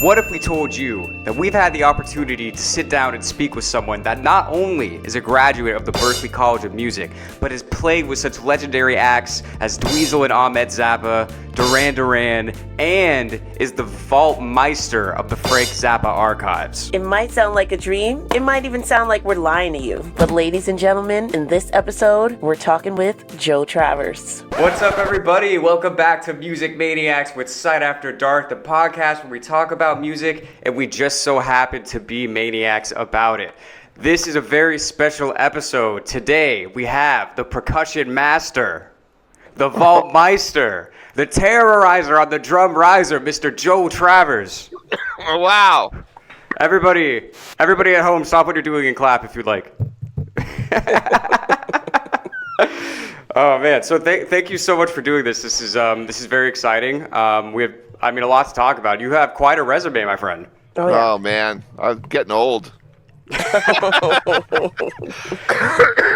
What if we told you that we've had the opportunity to sit down and speak with someone that not only is a graduate of the Berklee College of Music, but has played with such legendary acts as Dweezil and Ahmet Zappa, Duran Duran, and is the Vaultmeister of the Frank Zappa archives? It might sound like a dream. It might even sound like we're lying to you. But ladies and gentlemen, in this episode, we're talking with Joe Travers. What's up, everybody? Welcome back to Music Maniacs with Sight After Dark, the podcast where we talk about music and we just so happen to be maniacs about it. This is a very special episode. Today, we have the percussion master, the Vaultmeister, the terrorizer on the drum riser, Mr. Joe Travers. Wow. Everybody at home, stop what you're doing and clap if you'd like. Oh man, so thank you so much for doing this. This is very exciting. We have, a lot to talk about. You have quite a resume, my friend. Oh, yeah. Oh man, I'm getting old.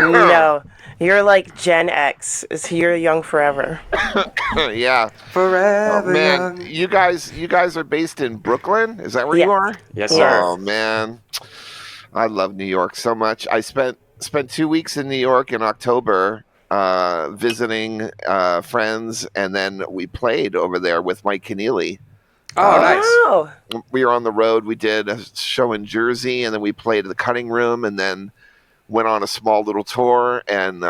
No, you're like Gen X. You're young forever. Yeah. Forever Oh, man, young. you guys are based in Brooklyn? Is that where Yeah. you are? Yes, sir. Oh man, I love New York so much. I spent 2 weeks in New York in October, visiting friends, and then we played over there with Mike Keneally. Oh, nice. Oh, We were on the road. We did a show in Jersey, and then we played at the Cutting Room, and then went on a small little tour, and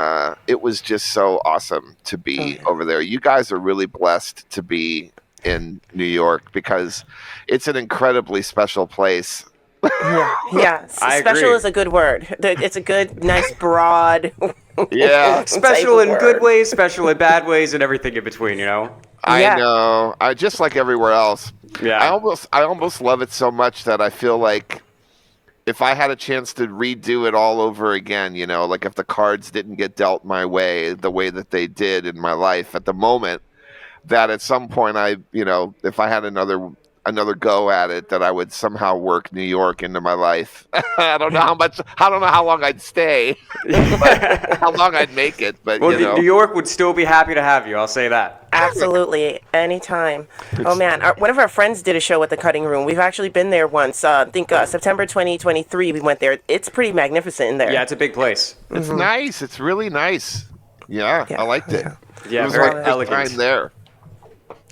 it was just so awesome to be over there. You guys are really blessed to be in New York because it's an incredibly special place. yeah. I Special agree. is a good word. It's a good, nice, broad. Yeah, Special type in of good word. ways, special in bad ways, and everything in between, you know? Yeah. I know. I just like everywhere else. Yeah. I almost love it so much that I feel like if I had a chance to redo it all over again, you know, like if the cards didn't get dealt my way the way that they did in my life at the moment, that at some point if I had another go at it, that I would somehow work New York into my life. I don't know how long I'd stay, but how long I'd make it. But Well, New York would still be happy to have you, I'll say that. Absolutely, anytime. Oh man, one of our friends did a show at the Cutting Room. We've actually been there once. I think September 2023 we went there. It's pretty magnificent in there. Yeah, it's a big place. it's nice. It's really nice. Yeah, Yeah. I liked it. Yeah, It was very my first elegant. time there.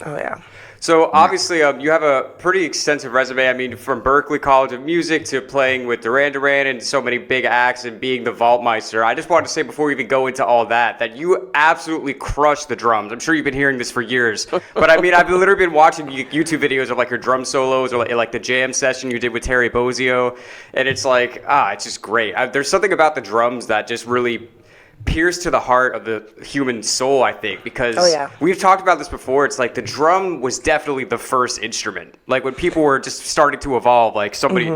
Oh yeah. So obviously, you have a pretty extensive resume. I mean, from Berklee College of Music to playing with Duran Duran and so many big acts and being the Vaultmeister. I just wanted to say before we even go into all that you absolutely crush the drums. I'm sure you've been hearing this for years, but I mean, I've literally been watching YouTube videos of like your drum solos or like the jam session you did with Terry Bozzio, and it's like, it's just great. There's something about the drums that just really pierce to the heart of the human soul, I think, because we've talked about this before. It's like the drum was definitely the first instrument. Like when people were just starting to evolve, like somebody,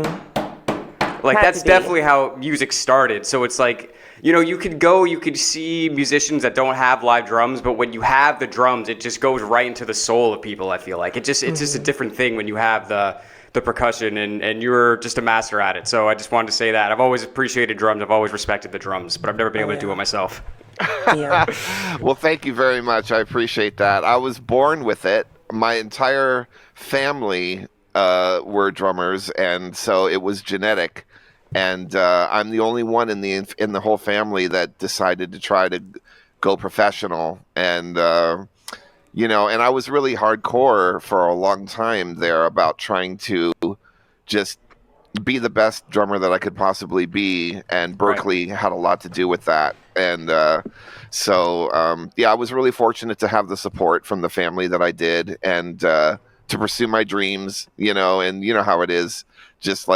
like that's definitely how music started. So it's like, you could see musicians that don't have live drums, but when you have the drums, it just goes right into the soul of people. I feel like it's just a different thing when you have the percussion, and you're just a master at it. So I just wanted to say that. I've always appreciated drums. I've always respected the drums, but I've never been able to do it myself. Yeah. Well, thank you very much. I appreciate that. I was born with it. My entire family were drummers, and so it was genetic. And I'm the only one in the whole family that decided to try to go professional. And and I was really hardcore for a long time there about trying to just be the best drummer that I could possibly be. And Berklee had a lot to do with that. And I was really fortunate to have the support from the family that I did, and to pursue my dreams, and you know how it is, just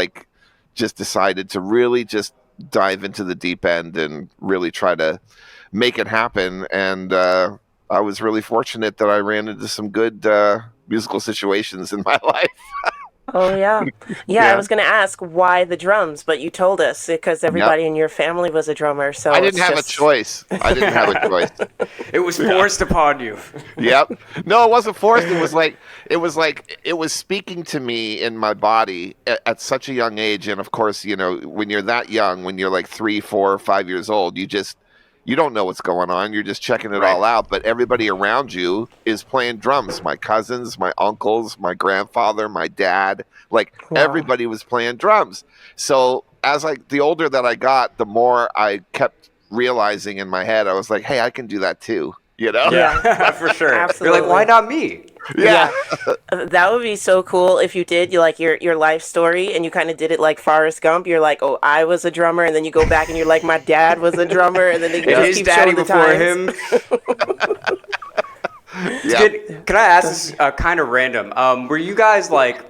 decided to really just dive into the deep end and really try to make it happen. And I was really fortunate that I ran into some good musical situations in my life. Oh yeah. I was going to ask why the drums, but you told us because everybody in your family was a drummer. So I didn't have a choice. It was forced upon you. Yep. No, it wasn't forced. It was speaking to me in my body at such a young age. And of course, when you're that young, when you're like 3, 4, 5 years old, you don't know what's going on. You're just checking it Right. all out. But everybody around you is playing drums. My cousins, my uncles, my grandfather, my dad, like Wow. everybody was playing drums. So the older that I got, the more I kept realizing in my head, I was like, hey, I can do that too. You know? Yeah, for sure. You're Absolutely. like, why not me? Yeah. That would be so cool if you did your life story and you kind of did it like Forrest Gump. You're like, oh, I was a drummer, and then you go back and you're like, my dad was a drummer, and then they And just his keep daddy showing the before times. him. Yeah. Can I ask this kind of random? Were you guys like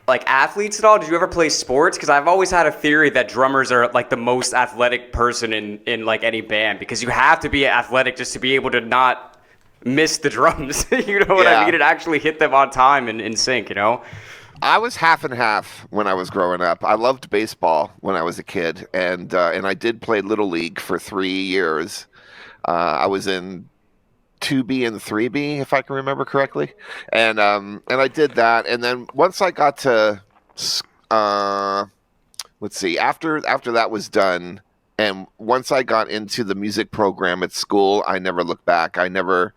athletes at all? Did you ever play sports? Because I've always had a theory that drummers are like the most athletic person in like any band, because you have to be athletic just to be able to not miss the drums. You know what I Yeah. mean? And actually hit them on time and in sync, you know? I was half and half when I was growing up. I loved baseball when I was a kid, and I did play Little League for 3 years. I was in 2B and 3B, if I can remember correctly, and I did that. And then once I got to, let's see, after that was done, and once I got into the music program at school, I never looked back. I never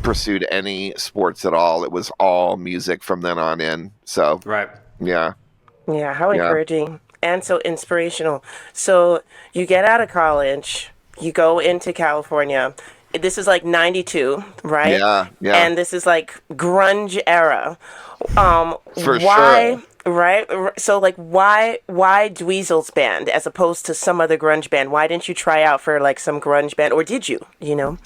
pursued any sports at all. It was all music from then on in. So Right. yeah. Yeah, how Yeah. encouraging and so inspirational. So you get out of college, you go into California. This is like 92, right? Yeah, yeah. And this is like grunge era. For why, sure. right? So like why Dweezil's band as opposed to some other grunge band? Why didn't you try out for like some grunge band, or did you, you know?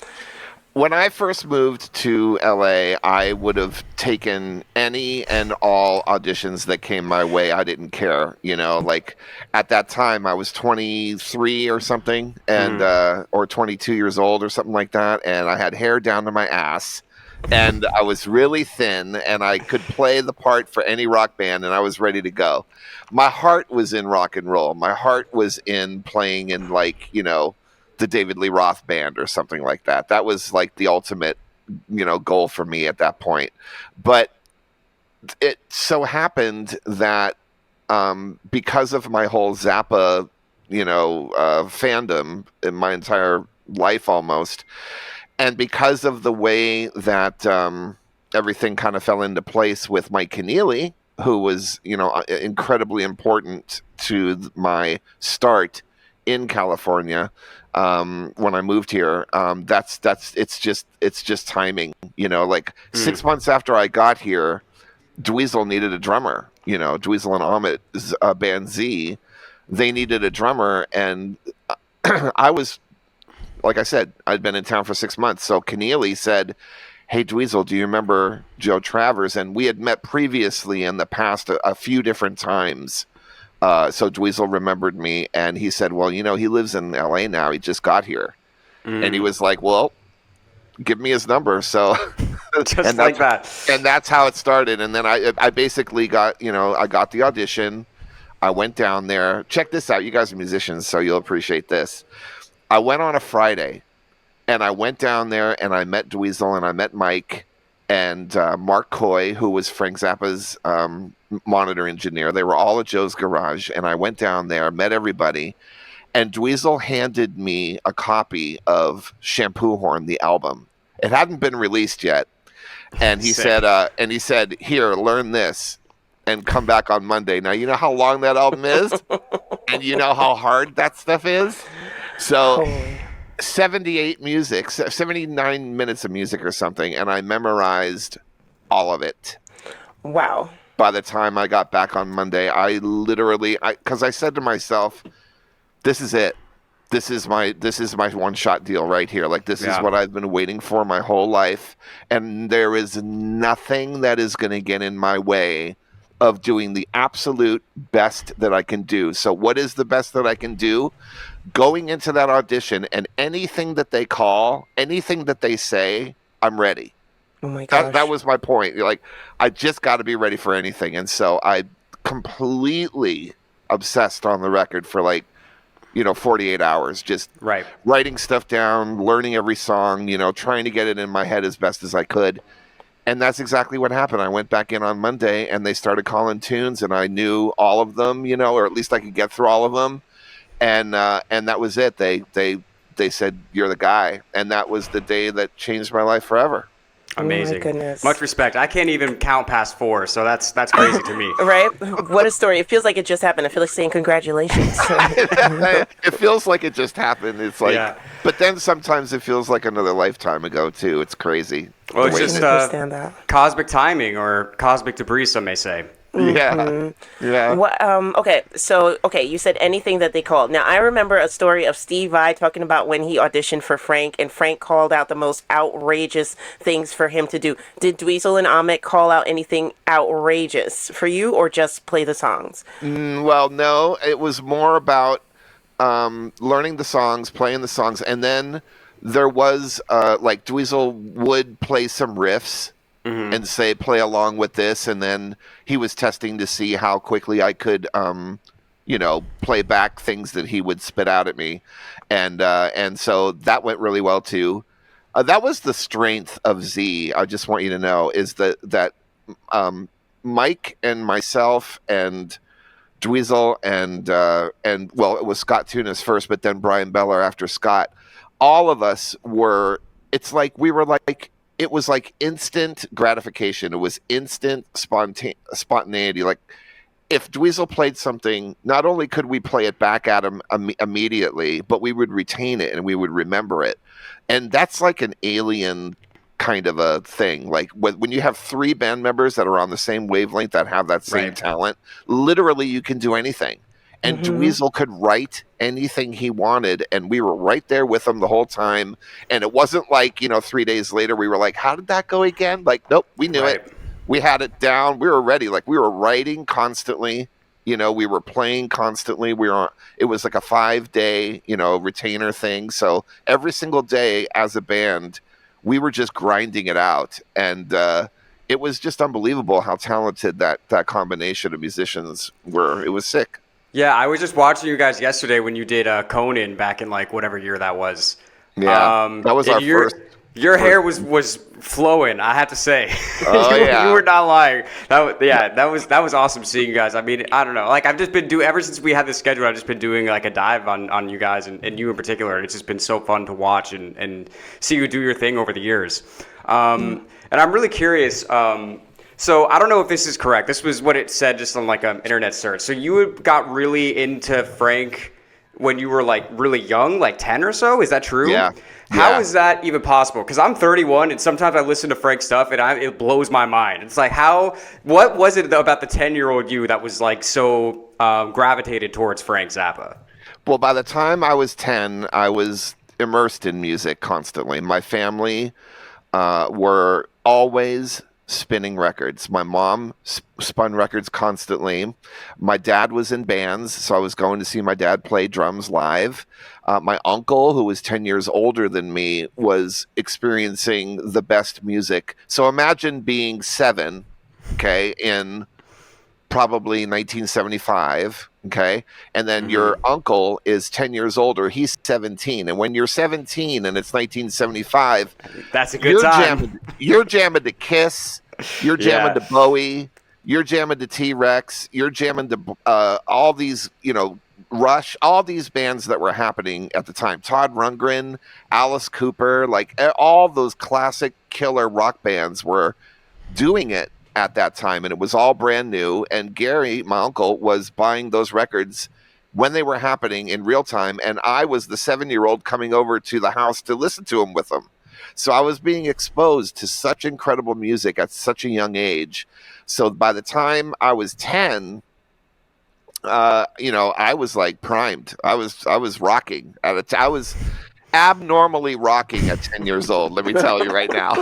When I first moved to LA, I would have taken any and all auditions that came my way. I didn't care, you know, like at that time I was 23 or something, and or 22 years old or something like that, and I had hair down to my ass, and I was really thin, and I could play the part for any rock band, and I was ready to go. My heart was in rock and roll. My heart was in playing in, like, you know, the David Lee Roth band or something like that. That was like the ultimate, you know, goal for me at that point. But it so happened that because of my whole Zappa, you know, fandom in my entire life almost, and because of the way that everything kind of fell into place with Mike Keneally, who was, you know, incredibly important to my start in California, when I moved here, it's just timing, you know. Like 6 months after I got here, Dweezil needed a drummer. You know, Dweezil and Ahmet band Z, they needed a drummer, and I was, like I said, I'd been in town for 6 months. So Keneally said, "Hey Dweezil, do you remember Joe Travers?" And we had met previously in the past a few different times. So Dweezil remembered me, and he said, well, you know, he lives in LA now. He just got here. And he was like, well, give me his number. So Just like that. And that's how it started. And then I basically got, you know, I got the audition. I went down there. Check this out. You guys are musicians, so you'll appreciate this. I went on a Friday, and I went down there, and I met Dweezil, and I met Mike, and Mark Coy, who was Frank Zappa's monitor engineer. They were all at Joe's garage, and I went down there, met everybody, and Dweezil handed me a copy of Shampoo Horn, the album. It hadn't been released yet, and he Sick. said, "Here, learn this, and come back on Monday." Now you know how long that album is, and you know how hard that stuff is. So. Holy. 79 minutes of music or something, and I memorized all of it. Wow. By the time I got back on Monday, I literally, because I said to myself, this is it. This is my one-shot deal right here. Like, this is what I've been waiting for my whole life, and there is nothing that is going to get in my way of doing the absolute best that I can do. So what is the best that I can do? Going into that audition, and anything that they call, anything that they say, I'm ready. Oh my gosh. That was my point. You're like, I just got to be ready for anything. And so I completely obsessed on the record for, like, you know, 48 hours, just writing stuff down, learning every song, you know, trying to get it in my head as best as I could. And that's exactly what happened. I went back in on Monday, and they started calling tunes, and I knew all of them, you know, or at least I could get through all of them. And that was it. They they said, "You're the guy," and that was the day that changed my life forever. Amazing. Oh my goodness. Much respect. I can't even count past 4, so that's crazy to me. Right? What a story. It feels like it just happened. I feel like saying congratulations. It feels like it just happened. It's like, Yeah. but then sometimes it feels like another lifetime ago too. It's crazy. Well, it's The way just that- understand that. cosmic timing or cosmic debris, some may say. yeah, yeah. What, okay, so, you said anything that they called. Now, I remember a story of Steve Vai talking about when he auditioned for Frank, and Frank called out the most outrageous things for him to do. Did Dweezil and Ahmet call out anything outrageous for you, or just play the songs? Well, no, it was more about learning the songs, playing the songs, and then there was like Dweezil would play some riffs and say, play along with this, and then he was testing to see how quickly I could, play back things that he would spit out at me, and so that went really well too. That was the strength of Z. I just want you to know is that Mike and myself and Dweezil and well, it was Scott Tunis first, but then Brian Beller after Scott. All of us were. It's like we were like. It was like instant gratification. It was instant spontaneity. Like if Dweezil played something, not only could we play it back at him immediately, but we would retain it and we would remember it. And that's like an alien kind of a thing. Like when you have 3 band members that are on the same wavelength that have that same talent, literally you can do anything. And Dweezil could write anything he wanted, and we were right there with him the whole time. And it wasn't like, 3 days later we were like, how did that go again? Like, nope, we knew it. We had it down. We were ready. Like we were writing constantly. We were playing constantly. It was like a 5-day, retainer thing. So every single day as a band, we were just grinding it out. And it was just unbelievable how talented that combination of musicians were. It was sick. Yeah, I was just watching you guys yesterday when you did Conan back in like whatever year that was. Yeah, that was our first. Your hair was flowing, I have to say. Oh, yeah. You were not lying. That was awesome seeing you guys. I mean, I don't know. Like I've just been doing ever since we had this schedule. I've just been doing like a dive on you guys and you in particular. And it's just been so fun to watch and see you do your thing over the years. And I'm really curious. So I don't know if this is correct. This was what it said just on like an internet search. So you got really into Frank when you were like really young, like 10 or so? Is that true? Yeah. How is that even possible? Because I'm 31 and sometimes I listen to Frank stuff and it blows my mind. It's like what was it about the 10-year-old you that was like so gravitated towards Frank Zappa? Well, by the time I was 10, I was immersed in music constantly. My family were always spinning records. My mom spun records constantly. My dad was in bands, so I was going to see my dad play drums live. My uncle, who was 10 years older than me, was experiencing the best music. So imagine being 7, okay, in probably 1975, okay, and then your uncle is 10 years older. He's 17, and when you're 17 and it's 1975, that's a good time. You're jamming to Kiss. You're jamming to Bowie. You're jamming to T-Rex. You're jamming to all these, Rush, all these bands that were happening at the time. Todd Rundgren, Alice Cooper, like all those classic killer rock bands were doing it at that time, and it was all brand new. And Gary, my uncle, was buying those records when they were happening in real time, and I was the 7-year-old coming over to the house to listen to them with them. So I was being exposed to such incredible music at such a young age. So by the time I was 10, I was like primed. I was rocking. I was abnormally rocking at 10 years old. Let me tell you right now.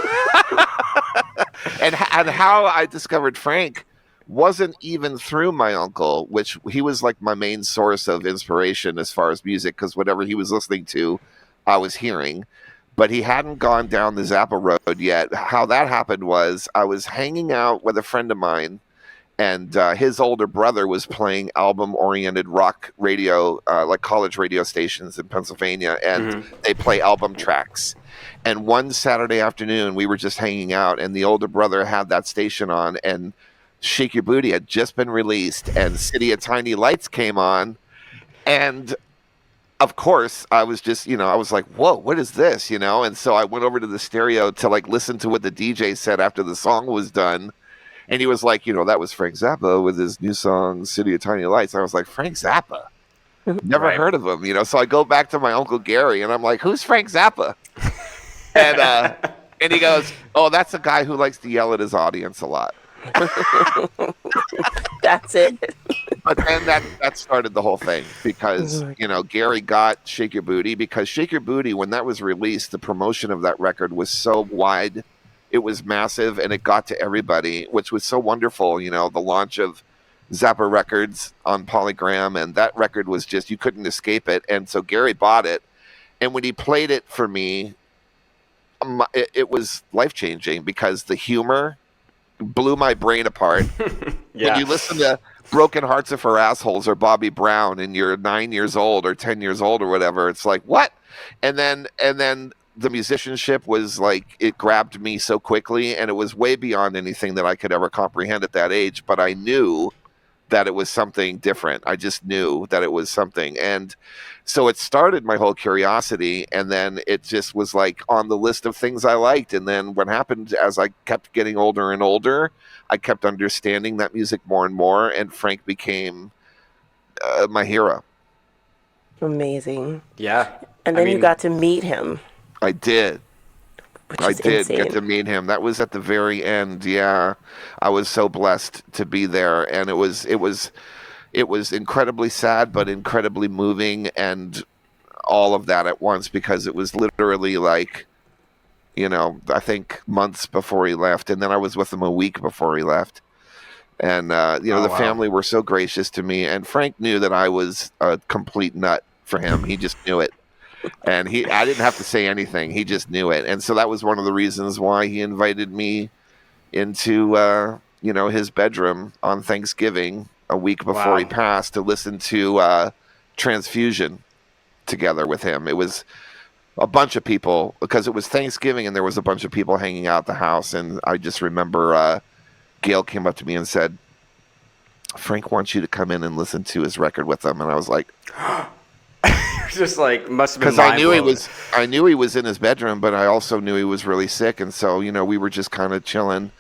and how I discovered Frank wasn't even through my uncle, which he was like my main source of inspiration as far as music, because whatever he was listening to, I was hearing. But he hadn't gone down the Zappa road yet. How that happened was I was hanging out with a friend of mine, and his older brother was playing album-oriented rock radio, like college radio stations in Pennsylvania, and they play album tracks. And one Saturday afternoon, we were just hanging out, and the older brother had that station on, and Shake Your Booty had just been released, and City of Tiny Lights came on, and of course, I was just, I was like, whoa, what is this, And so I went over to the stereo to like listen to what the DJ said after the song was done. And he was like, that was Frank Zappa with his new song, City of Tiny Lights. I was like, Frank Zappa? Never Right. heard of him, So I go back to my Uncle Gary and I'm like, who's Frank Zappa? And he goes, oh, that's a guy who likes to yell at his audience a lot. That's it. But then that started the whole thing because, Gary got Shake Your Booty because Shake Your Booty, when that was released, the promotion of that record was so wide. It was massive and it got to everybody, which was so wonderful. The launch of Zappa Records on Polygram, and that record was just, you couldn't escape it. And so Gary bought it. And when he played it for me, it was life-changing because the humor blew my brain apart. Yeah. When you listen to Broken Hearts Are for Assholes or Bobby Brown and you're 9 years old or 10 years old or whatever, it's like, what? And then the musicianship was like, it grabbed me so quickly, and it was way beyond anything that I could ever comprehend at that age. But I knew that it was something different. I just knew that it was something. And so it started my whole curiosity, and then it just was like on the list of things I liked. And then what happened as I kept getting older and older, I kept understanding that music more and more, and Frank became my hero. Amazing. Yeah. And then you got to meet him. I did. I did insane. Get to meet him. That was at the very end. Yeah, I was so blessed to be there, and it was incredibly sad, but incredibly moving, and all of that at once, because it was literally like, I think months before he left, and then I was with him a week before he left, and the family were so gracious to me, and Frank knew that I was a complete nut for him. He just knew it. And I didn't have to say anything. He just knew it. And so that was one of the reasons why he invited me into, his bedroom on Thanksgiving a week before he passed to listen to Transfusion together with him. It was a bunch of people because it was Thanksgiving and there was a bunch of people hanging out at the house. And I just remember Gail came up to me and said, Frank wants you to come in and listen to his record with him. And I was like... Just like must have been because I knew he was in his bedroom, but I also knew he was really sick, and so we were just kind of chilling.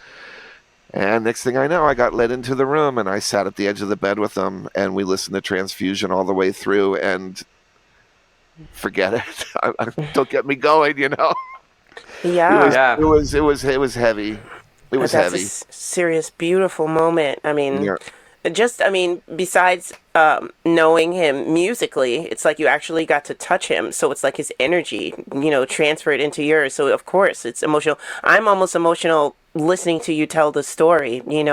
And next thing I know, I got led into the room, and I sat at the edge of the bed with him, and we listened to Transfusion all the way through. And forget it, don't get me going, Yeah, it was heavy. It was heavy. That's a serious, beautiful moment. I mean. Yeah. Besides knowing him musically, it's like you actually got to touch him. So it's like his energy, transferred into yours. So of course it's emotional. I'm almost emotional listening to you tell the story, and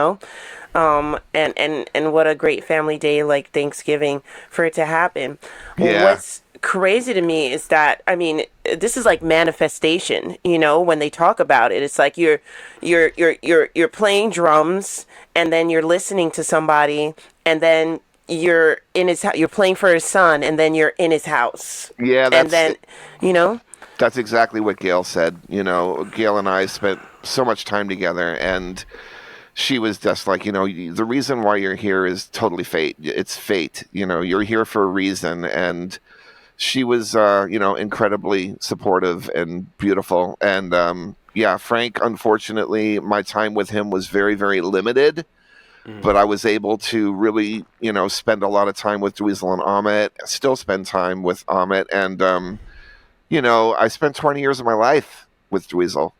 what a great family day like Thanksgiving for it to happen. Yeah. What's crazy to me is that, this is like manifestation, when they talk about it. It's like you're playing drums, and then you're listening to somebody, and then you're playing for his son, and then you're in his house. Yeah, and then that's exactly what Gail said. Gail and I spent so much time together, and she was just like, the reason why you're here is totally fate. It's fate. You're here for a reason. And she was, incredibly supportive and beautiful. And, Frank, unfortunately, my time with him was very, very limited. But I was able to really, spend a lot of time with Dweezil and Ahmet, still spend time with Ahmet. And, I spent 20 years of my life with Dweezil,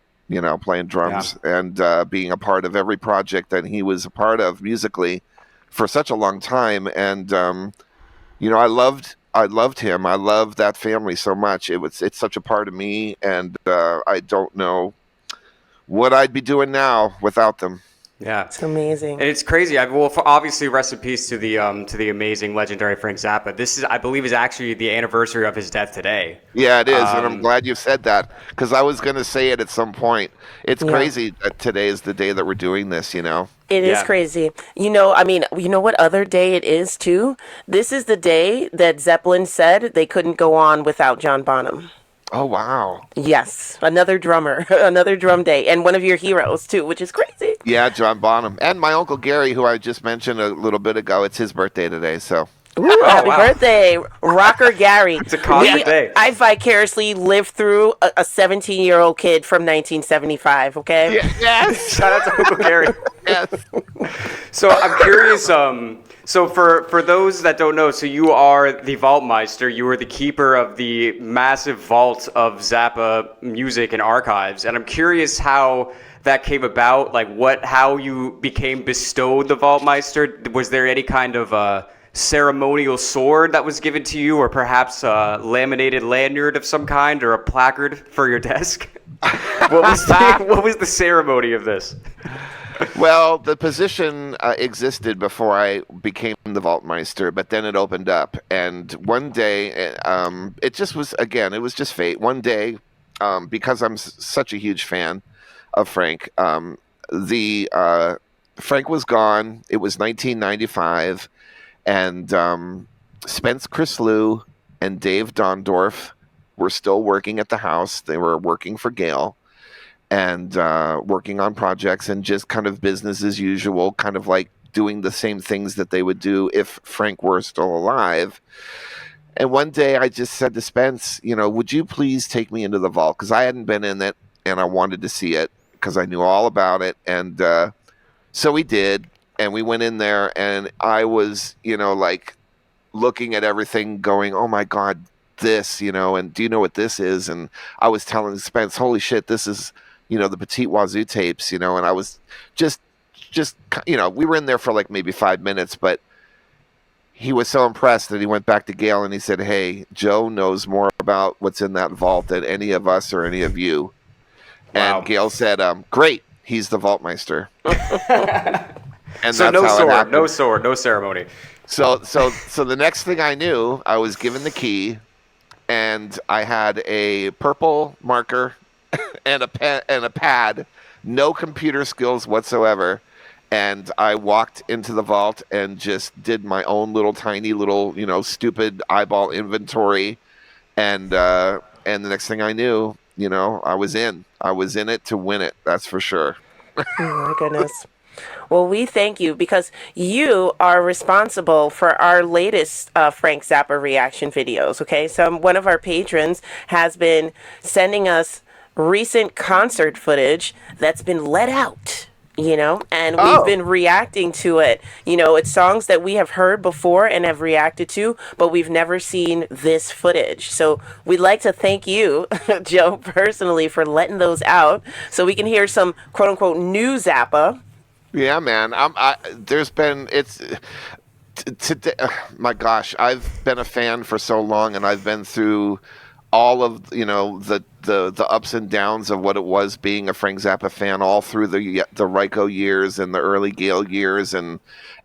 playing drums and being a part of every project that he was a part of musically for such a long time. And, I loved him. I loved that family so much. It's such a part of me. And I don't know what I'd be doing now without them. Yeah, it's amazing, and it's crazy. Obviously, rest in peace to the amazing, legendary Frank Zappa. This is, I believe, is actually the anniversary of his death today. Yeah, it is, and I'm glad you said that because I was going to say it at some point. It's crazy that today is the day that we're doing this. It is crazy. You know what other day it is too? This is the day that Zeppelin said they couldn't go on without John Bonham. Oh, wow. Yes. Another drummer, another drum day, and one of your heroes, too, which is crazy. Yeah, John Bonham. And my Uncle Gary, who I just mentioned a little bit ago, it's his birthday today, so. Ooh, happy wow. birthday, Rocker Gary. It's a cosmic day. I vicariously lived through a 17-year-old kid from 1975, okay? Yes. Shout out to Uncle Gary. Yes. So I'm curious. So for those that don't know, so you are the Vaultmeister. You are the keeper of the massive vault of Zappa music and archives. And I'm curious how that came about. Like how you became bestowed the Vaultmeister. Was there any kind of ceremonial sword that was given to you, or perhaps a laminated lanyard of some kind, or a placard for your desk? What was the ceremony of this? Well, the position existed before I became the Vaultmeister, but then it opened up. And one day, it just was, again, it was just fate. One day, because I'm such a huge fan of Frank, the Frank was gone. It was 1995, and Spence Chrislew and Dave Dondorf were still working at the house. They were working for Gail and working on projects and just kind of business as usual, kind of like doing the same things that they would do if Frank were still alive. And one day I just said to Spence, would you please take me into the vault? Because I hadn't been in it and I wanted to see it because I knew all about it. And so we did. And we went in there and I was, like looking at everything going, oh my God, this, and do you know what this is? And I was telling Spence, holy shit, this is, the Petit Wazoo tapes, and I was just, we were in there for like maybe 5 minutes, but he was so impressed that he went back to Gail and he said, hey, Joe knows more about what's in that vault than any of us or any of you. Wow. And Gail said, great, he's the Vaultmeister. And So that's no how it sword, happened. no sword, no ceremony. So the next thing I knew, I was given the key, and I had a purple marker and a pen and a pad, no computer skills whatsoever, and I walked into the vault and just did my own little tiny little stupid eyeball inventory, and the next thing I knew, I was in it to win it. That's for sure. Oh my goodness. Well, we thank you because you are responsible for our latest Frank Zappa reaction videos. Okay, so one of our patrons has been sending us recent concert footage that's been let out. And we've been reacting to it. It's songs that we have heard before and have reacted to, but we've never seen this footage. So we'd like to thank you, Joe, personally, for letting those out so we can hear some quote unquote new Zappa. Yeah, man. Today. My gosh, I've been a fan for so long, and I've been through all of the ups and downs of what it was being a Frank Zappa fan, all through the Ryko years and the early Gale years, and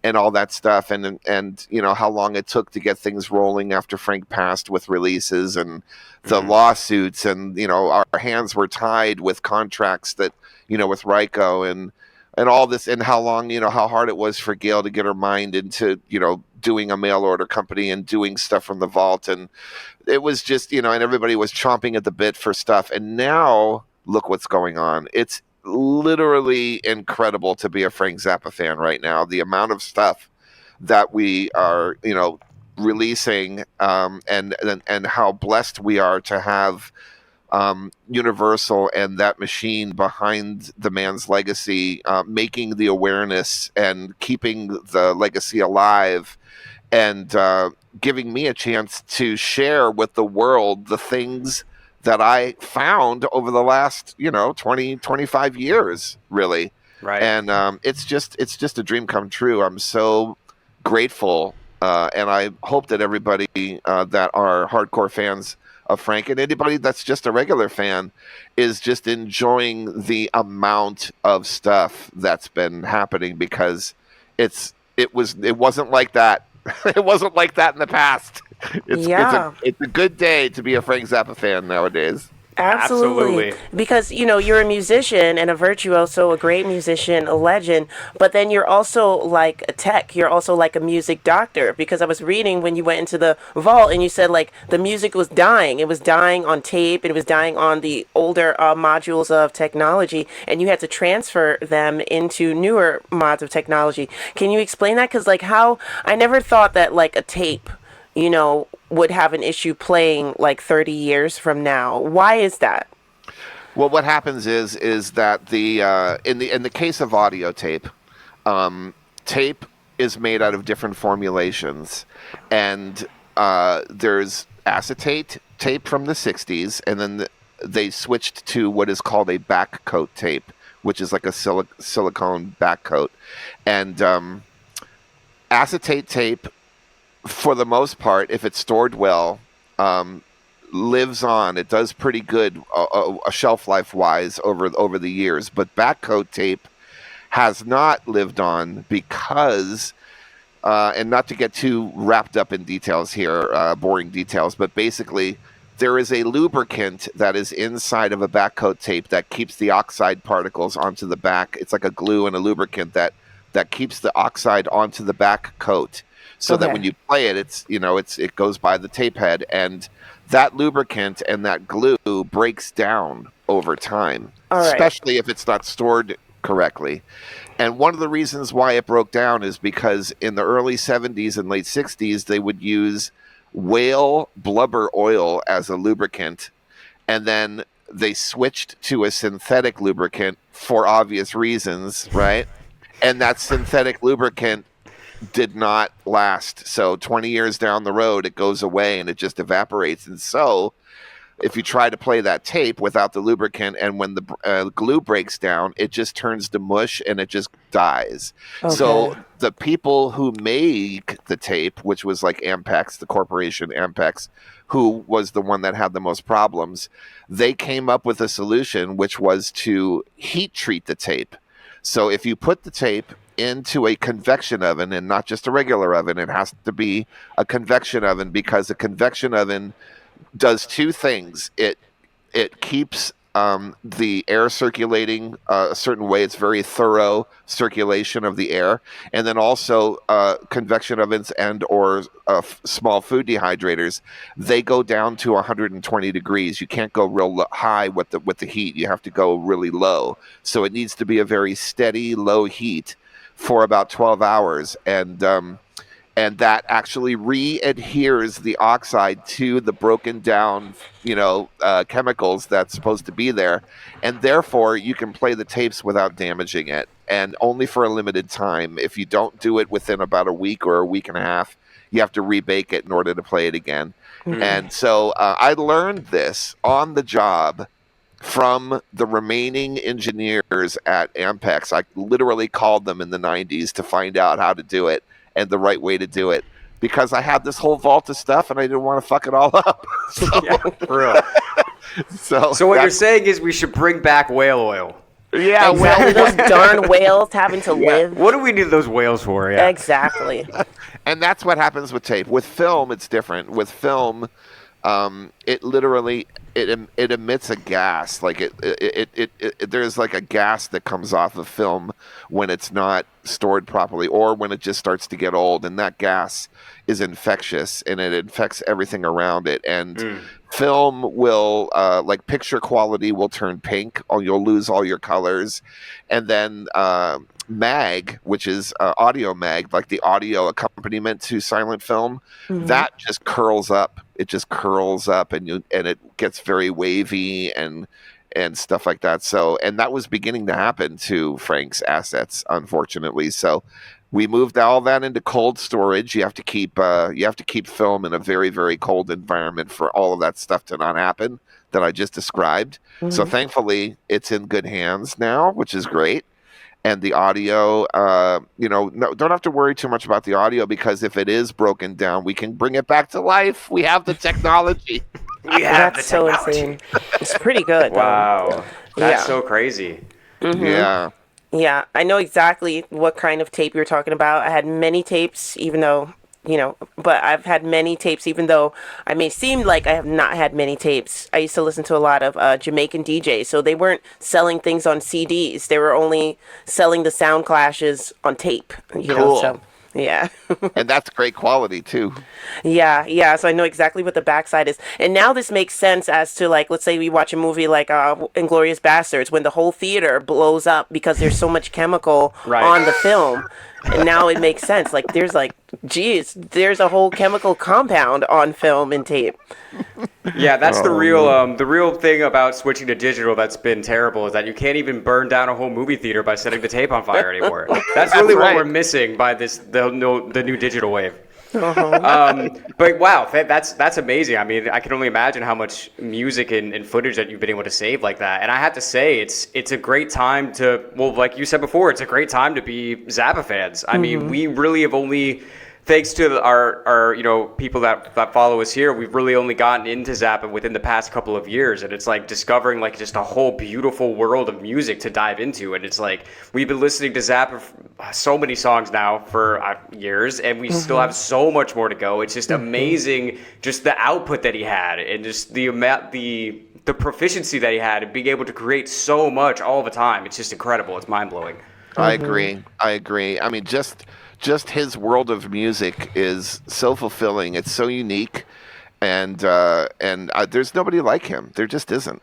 all that stuff, and how long it took to get things rolling after Frank passed with releases and the lawsuits, and our hands were tied with contracts that with Ryko and all this, and how long, how hard it was for Gail to get her mind into, doing a mail order company and doing stuff from the vault. And it was just, and everybody was chomping at the bit for stuff. And now look what's going on. It's literally incredible to be a Frank Zappa fan right now. The amount of stuff that we are, releasing, and how blessed we are to have Universal and that machine behind the man's legacy, making the awareness and keeping the legacy alive, and giving me a chance to share with the world the things that I found over the last 20 25 years, really. Right. And it's just a dream come true. I'm so grateful, and I hope that everybody that are hardcore fans of Frank, and anybody that's just a regular fan, is just enjoying the amount of stuff that's been happening, because it wasn't like that. It wasn't like that in the past. It's a good day to be a Frank Zappa fan nowadays. Absolutely. Because, you're a musician and a virtuoso, a great musician, a legend, but then you're also like a tech. You're also like a music doctor. Because I was reading when you went into the vault and you said like the music was dying. It was dying on tape and it was dying on the older modules of technology, and you had to transfer them into newer mods of technology. Can you explain that? Because, like, how I never thought that like a tape would have an issue playing like 30 years from now. Why is that? Well, what happens is that the in the case of audio tape, tape is made out of different formulations, and there's acetate tape from the 60s, and then they switched to what is called a back coat tape, which is like a silicone back coat, and acetate tape, for the most part, if it's stored well, lives on. It does pretty good shelf life wise over the years. But backcoat tape has not lived on because, and not to get too wrapped up in details here, boring details, but basically there is a lubricant that is inside of a backcoat tape that keeps the oxide particles onto the back. It's like a glue and a lubricant that keeps the oxide onto the back coat. So that when you play it, it goes by the tape head, and that lubricant and that glue breaks down over time, especially if it's not stored correctly. And one of the reasons why it broke down is because in the early 70s and late 60s, they would use whale blubber oil as a lubricant, and then they switched to a synthetic lubricant for obvious reasons, right? And that synthetic lubricant did not last. So 20 years down the road, it goes away and it just evaporates. And so if you try to play that tape without the lubricant, and when the glue breaks down, it just turns to mush and it just dies. Okay. So the people who make the tape, which was like Ampex, the corporation Ampex, who was the one that had the most problems, they came up with a solution, which was to heat treat the tape. So if you put the tape into a convection oven, and not just a regular oven, it has to be a convection oven, because a convection oven does two things. It keeps the air circulating a certain way. It's very thorough circulation of the air. And then also convection ovens and or small food dehydrators, they go down to 120 degrees. You can't go real high with the heat. You have to go really low. So it needs to be a very steady, low heat for about 12 hours. And that actually re-adheres the oxide to the broken down, chemicals that's supposed to be there. And therefore, you can play the tapes without damaging it, and only for a limited time. If you don't do it within about a week or a week and a half, you have to rebake it in order to play it again. Mm-hmm. And so I learned this on the job from the remaining engineers at Ampex. I literally called them in the 90s to find out how to do it and the right way to do it, because I had this whole vault of stuff and I didn't want to fuck it all up. Yeah, for real. So what you're saying is we should bring back whale oil. Yeah, exactly. Those darn whales having to live. What do we need those whales for? Yeah, exactly. And that's what happens with tape. With film, it's different. With film, it literally it emits a gas. Like it there's like a gas that comes off of film when it's not stored properly, or when it just starts to get old, and that gas is infectious and it infects everything around it. And film will like picture quality will turn pink, or you'll lose all your colors. And then mag, which is audio mag, like the audio accompaniment to silent film, that just curls up. It just curls up, and it gets very wavy and stuff like that. So, and that was beginning to happen to Frank's assets, unfortunately. So we moved all that into cold storage. You have to keep film in a very, very cold environment for all of that stuff to not happen that I just described. So thankfully it's in good hands now, which is great. And the audio, don't have to worry too much about the audio, because if it is broken down, we can bring it back to life. We have the technology. That's so insane. It's pretty good. Wow. That's so crazy. Mm-hmm. Yeah. Yeah, I know exactly what kind of tape you're talking about. I had many tapes, even though but I've had many tapes, even though I may seem like I have not had many tapes. I used to listen to a lot of Jamaican DJs, so they weren't selling things on CDs. They were only selling the sound clashes on tape, Cool. so yeah. And that's great quality too. Yeah. So I know exactly what the backside is. And now this makes sense as to, like, let's say we watch a movie like Inglourious Bastards, when the whole theater blows up because there's so much chemical Right. on the film. And now it makes sense. Like, there's there's a whole chemical compound on film and tape. Yeah, that's the real thing about switching to digital that's been terrible, is that you can't even burn down a whole movie theater by setting the tape on fire anymore. That's really right. what we're missing by the new digital wave. But wow, that's amazing. I mean, I can only imagine how much music and footage that you've been able to save like that. And I have to say, it's a great time to, well, like you said before, it's a great time to be Zappa fans. I mean, we really have only, thanks to our people that follow us here, we've really only gotten into Zappa within the past couple of years, and it's like discovering like just a whole beautiful world of music to dive into. And it's like we've been listening to Zappa so many songs now for years, and we still have so much more to go. It's just amazing, just the output that he had, and just the amount, the proficiency that he had, and being able to create so much all the time. It's just incredible. It's mind blowing. I agree. I mean, just his world of music is so fulfilling. It's so unique, and there's nobody like him. There just isn't.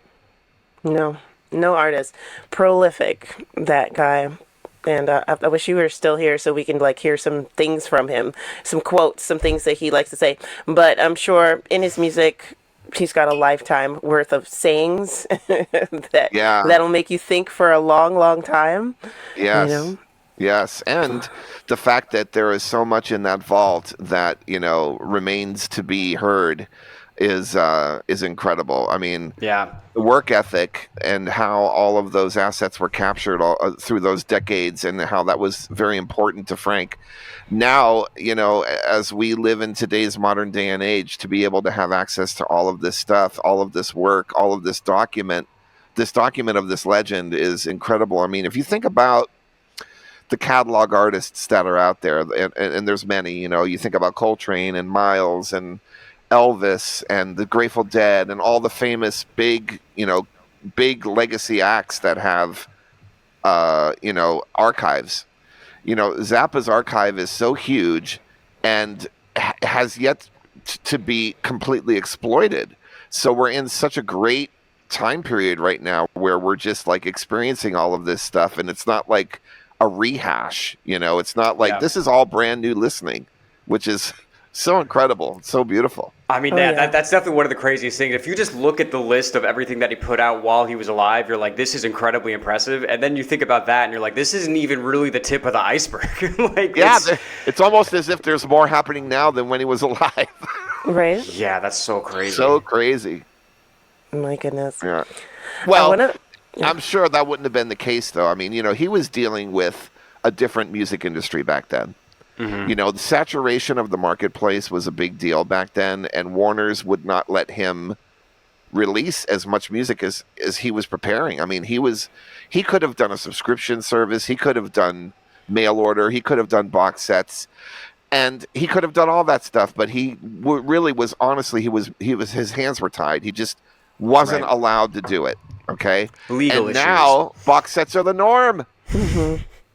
No artist. Prolific, that guy. And I wish you were still here so we can like hear some things from him, some quotes, some things that he likes to say. But I'm sure in his music, he's got a lifetime worth of sayings that'll make you think for a long, long time. Yes. Yes, and the fact that there is so much in that vault that remains to be heard is incredible. I mean, Yeah. the work ethic and how all of those assets were captured through those decades, and how that was very important to Frank. Now, as we live in today's modern day and age, to be able to have access to all of this stuff, all of this work, all of this document of this legend is incredible. I mean, if you think about the catalog artists that are out there, and there's many, you think about Coltrane and Miles and Elvis and the Grateful Dead and all the famous big legacy acts that have, archives. Zappa's archive is so huge and has yet to be completely exploited. So we're in such a great time period right now where we're just like experiencing all of this stuff, and it's not like a rehash, it's not like this is all brand new listening, which is so incredible, so beautiful. I mean, that's definitely one of the craziest things. If you just look at the list of everything that he put out while he was alive, you're like, this is incredibly impressive. And then you think about that and you're like, this isn't even really the tip of the iceberg. It's almost as if there's more happening now than when he was alive. Right? Yeah, that's so crazy. So crazy. My goodness. Yeah. Well, I'm sure that wouldn't have been the case, though. I mean, he was dealing with a different music industry back then. The saturation of the marketplace was a big deal back then, and Warner's would not let him release as much music as he was preparing. I mean, he could have done a subscription service, he could have done mail order, he could have done box sets, and he could have done all that stuff. But he really was, honestly, his hands were tied. He just wasn't allowed to do it. Okay, legal and issues. Now box sets are the norm.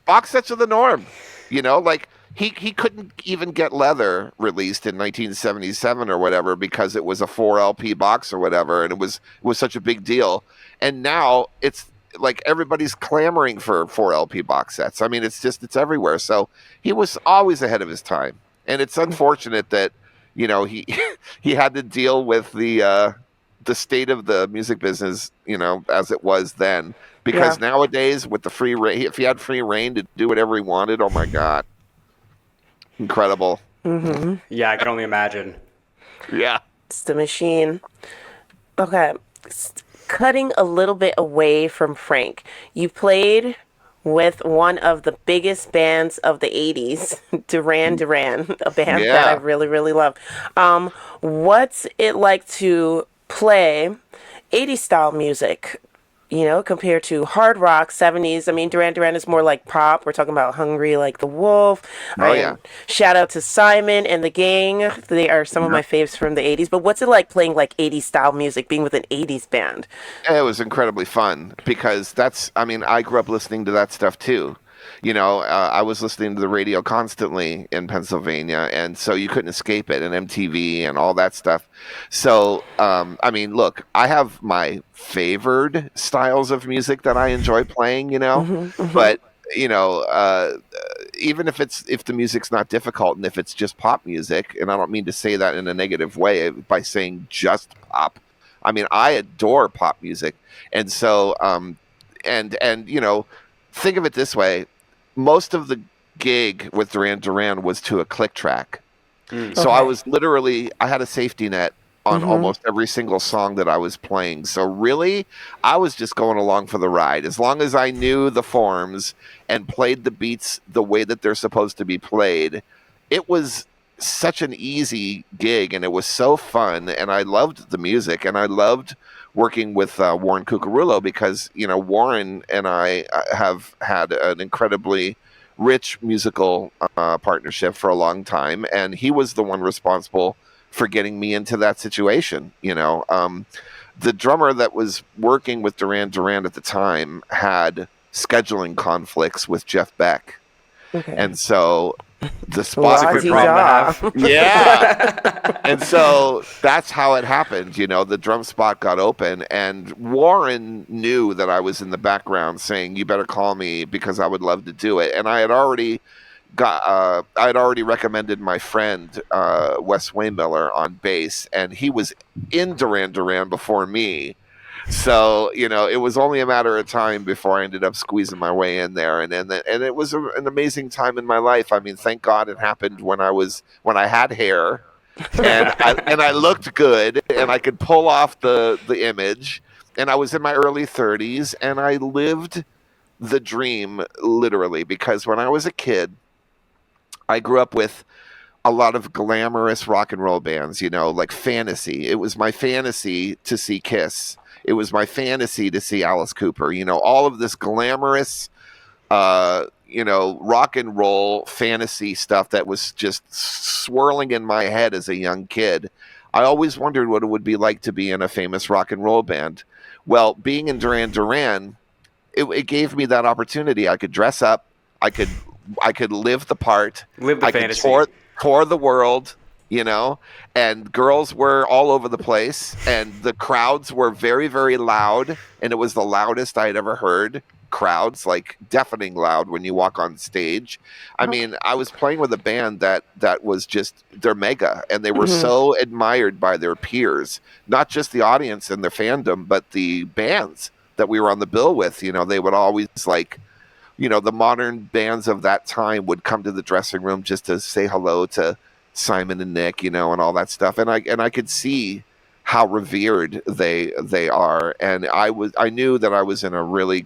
Box sets are the norm. Like he couldn't even get Leather released in 1977 or whatever because it was a 4 LP box or whatever, and it was such a big deal. And now it's like everybody's clamoring for 4 LP box sets. I mean, it's everywhere. So he was always ahead of his time, and it's unfortunate that he he had to deal with the state of the music business, as it was then. Because nowadays, with the free reign, if he had free reign to do whatever he wanted, oh my God, incredible. Yeah, I can only imagine. Yeah, it's the machine. Okay, cutting a little bit away from Frank, you played with one of the biggest bands of the 80s, Duran Duran, a band that I really, really love. What's it like to play 80s style music compared to hard rock, 70s. I mean, Duran Duran is more like pop. We're talking about Hungry Like the Wolf. Oh yeah. And shout out to Simon and the gang. They are some of my faves from the 80s. But what's it like playing like 80s style music, being with an 80s band? It was incredibly fun because I mean, I grew up listening to that stuff too. I was listening to the radio constantly in Pennsylvania, and so you couldn't escape it, and MTV and all that stuff. So, I mean, look, I have my favored styles of music that I enjoy playing, but you know, uh, even if the music's not difficult and if it's just pop music, and I don't mean to say that in a negative way by saying just pop. I mean, I adore pop music, and so and think of it this way: most of the gig with Duran Duran was to a click track. So I had a safety net on almost every single song that I was playing. So really, I was just going along for the ride. As long as I knew the forms and played the beats the way that they're supposed to be played, it was such an easy gig, and it was so fun. And I loved the music, and I loved working with Warren Cucurullo because Warren and I have had an incredibly rich musical partnership for a long time, and he was the one responsible for getting me into that situation. The drummer that was working with Duran Duran at the time had scheduling conflicts with Jeff Beck, and so the spot That's a good problem to have. yeah. And so that's how it happened. The drum spot got open, and Warren knew that I was in the background saying, "You better call me because I would love to do it." And I had already recommended my friend Wes Waymiller on bass, and he was in Duran Duran before me. So it was only a matter of time before I ended up squeezing my way in there, and it was an amazing time in my life. I mean, thank God it happened when I had hair, and I looked good, and I could pull off the image, and I was in my early 30s, and I lived the dream literally because when I was a kid, I grew up with a lot of glamorous rock and roll bands, like Fantasy. It was my fantasy to see Kiss. It was my fantasy to see Alice Cooper. All of this glamorous, rock and roll fantasy stuff that was just swirling in my head as a young kid. I always wondered what it would be like to be in a famous rock and roll band. Well, being in Duran Duran, it gave me that opportunity. I could dress up. I could live the part. Live the I fantasy. Could tour the world, and girls were all over the place, and the crowds were very, very loud, and it was the loudest I had ever heard crowds, like deafening loud when you walk on stage. I mean, I was playing with a band that was just, they're mega, and they were so admired by their peers, not just the audience and their fandom, but the bands that we were on the bill with. They would always the modern bands of that time would come to the dressing room just to say hello to Simon and Nick, and all that stuff. And I could see how revered they are. And I knew that I was in a really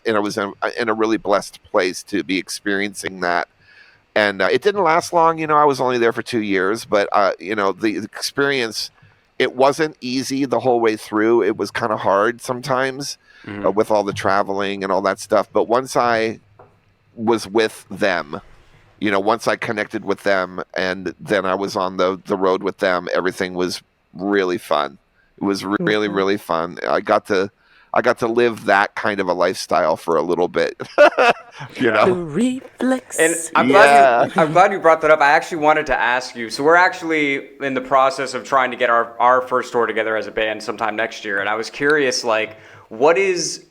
in a really blessed place to be experiencing that. And it didn't last long. I was only there for 2 years, but the experience, it wasn't easy the whole way through. It was kind of hard sometimes. With all the traveling and all that stuff. But once I was with them, once I connected with them and then I was on the road with them, everything was really fun. It was really, really fun. I got to live that kind of a lifestyle for a little bit. Reflex. And I'm glad you brought that up. I actually wanted to ask you. So we're actually in the process of trying to get our first tour together as a band sometime next year. And I was curious, what is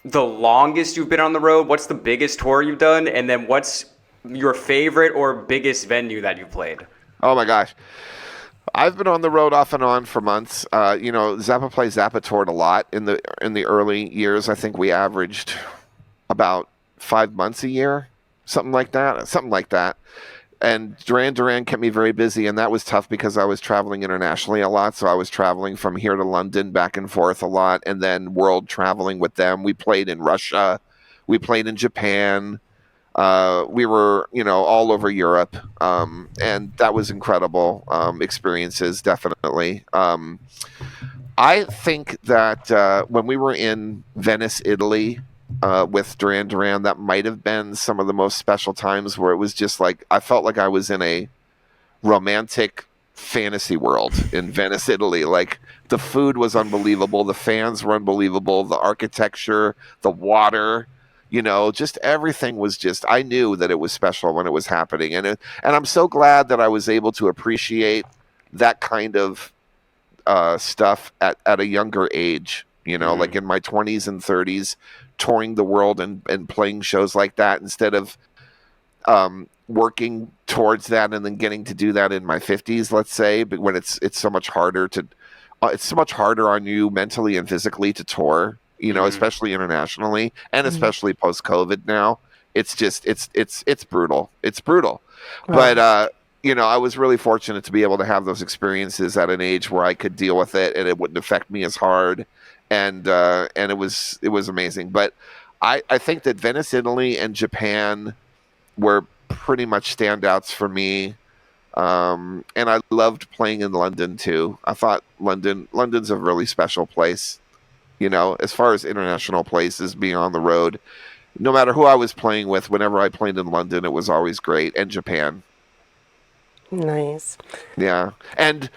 the longest you've been on the road? What's the biggest tour you've done? And then what's your favorite or biggest venue that you've played? Oh my gosh. I've been on the road off and on for months. Zappa Plays Zappa toured a lot in the early years. I think we averaged about 5 months a year, something like that. And Duran Duran kept me very busy, and that was tough because I was traveling internationally a lot. So I was traveling from here to London, back and forth a lot, and then world traveling with them. We played in Russia. We played in Japan. We were, all over Europe, and that was incredible experiences, definitely. I think that when we were in Venice, Italy, with Duran Duran, that might have been some of the most special times where it was just like I felt like I was in a romantic fantasy world in Venice, Italy. Like the food was unbelievable, the fans were unbelievable, the architecture, the water, just everything was just. I knew that it was special when it was happening, and I'm so glad that I was able to appreciate that kind of stuff at a younger age. Like in my 20s and 30s, touring the world and playing shows like that instead of working towards that and then getting to do that in my 50s, let's say, but when it's so much harder it's so much harder on you mentally and physically to tour, especially internationally and especially post COVID now. It's just it's brutal. It's brutal. Wow. But I was really fortunate to be able to have those experiences at an age where I could deal with it and it wouldn't affect me as hard. And it was amazing. But I think that Venice, Italy, and Japan were pretty much standouts for me. And I loved playing in London too. I thought London's a really special place. As far as international places, being on the road, no matter who I was playing with, whenever I played in London, it was always great. And Japan. Nice. Yeah. And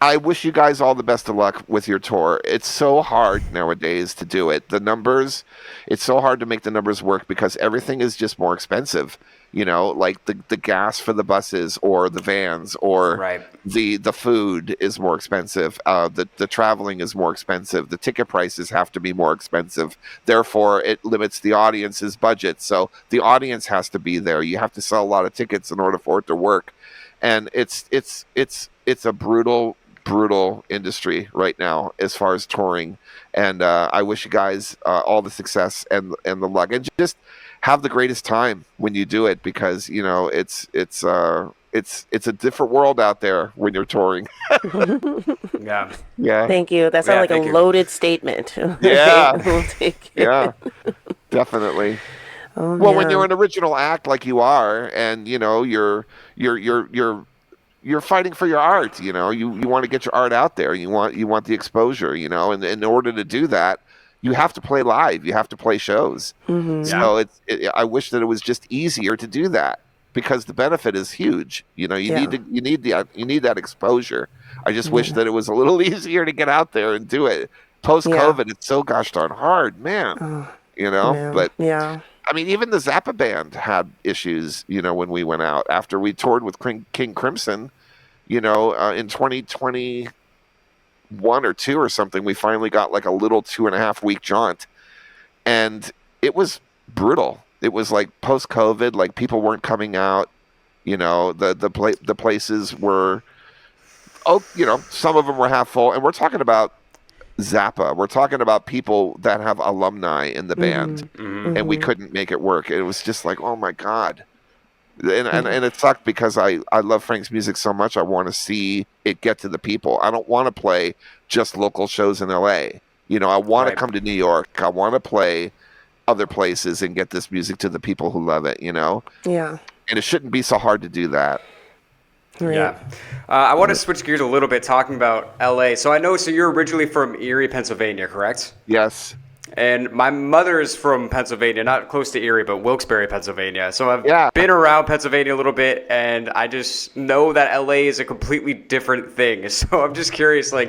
I wish you guys all the best of luck with your tour. It's so hard nowadays to do it. The numbers, it's so hard to make the numbers work because everything is just more expensive. Like the gas for the buses or the vans or Right. the food is more expensive. The traveling is more expensive. The ticket prices have to be more expensive. Therefore, it limits the audience's budget. So the audience has to be there. You have to sell a lot of tickets in order for it to work. And it's a brutal industry right now as far as touring, and I wish you guys all the success and the luck, and just have the greatest time when you do it, because it's a different world out there when you're touring. Yeah. Yeah. Thank you. That sounds like a thank you. loaded statement. Yeah. We'll take it. Yeah, definitely. Oh, Well, when yeah. you're an original act like you are, and you're fighting for your art. You want to get your art out there. You want the exposure. And in order to do that, you have to play live. You have to play shows. Mm-hmm. So I wish that it was just easier to do that, because the benefit is huge. You need that exposure. I just wish that it was a little easier to get out there and do it. Post COVID, it's so gosh darn hard, man. Man. But Yeah. I mean, even the Zappa band had issues, when we went out after we toured with King Crimson, in 2021 or 2 or something. We finally got like a little 2.5 week jaunt, and it was brutal. It was like post COVID, like people weren't coming out. The places were, some of them were half full, and we're talking about Zappa. We're talking about people that have alumni in the band, and we couldn't make it work. It was just like, oh my God. And it sucked because I love Frank's music so much. I want to see it get to the people. I don't want to play just local shows in LA. I want to come to New York. I want to play other places and get this music to the people who love it, Yeah. And it shouldn't be so hard to do that. Right. Yeah. I want to switch gears a little bit, talking about LA. So you're originally from Erie, Pennsylvania, correct? Yes. And my mother is from Pennsylvania, not close to Erie, but Wilkes-Barre, Pennsylvania. So I've been around Pennsylvania a little bit, and I just know that LA is a completely different thing. So I'm just curious, do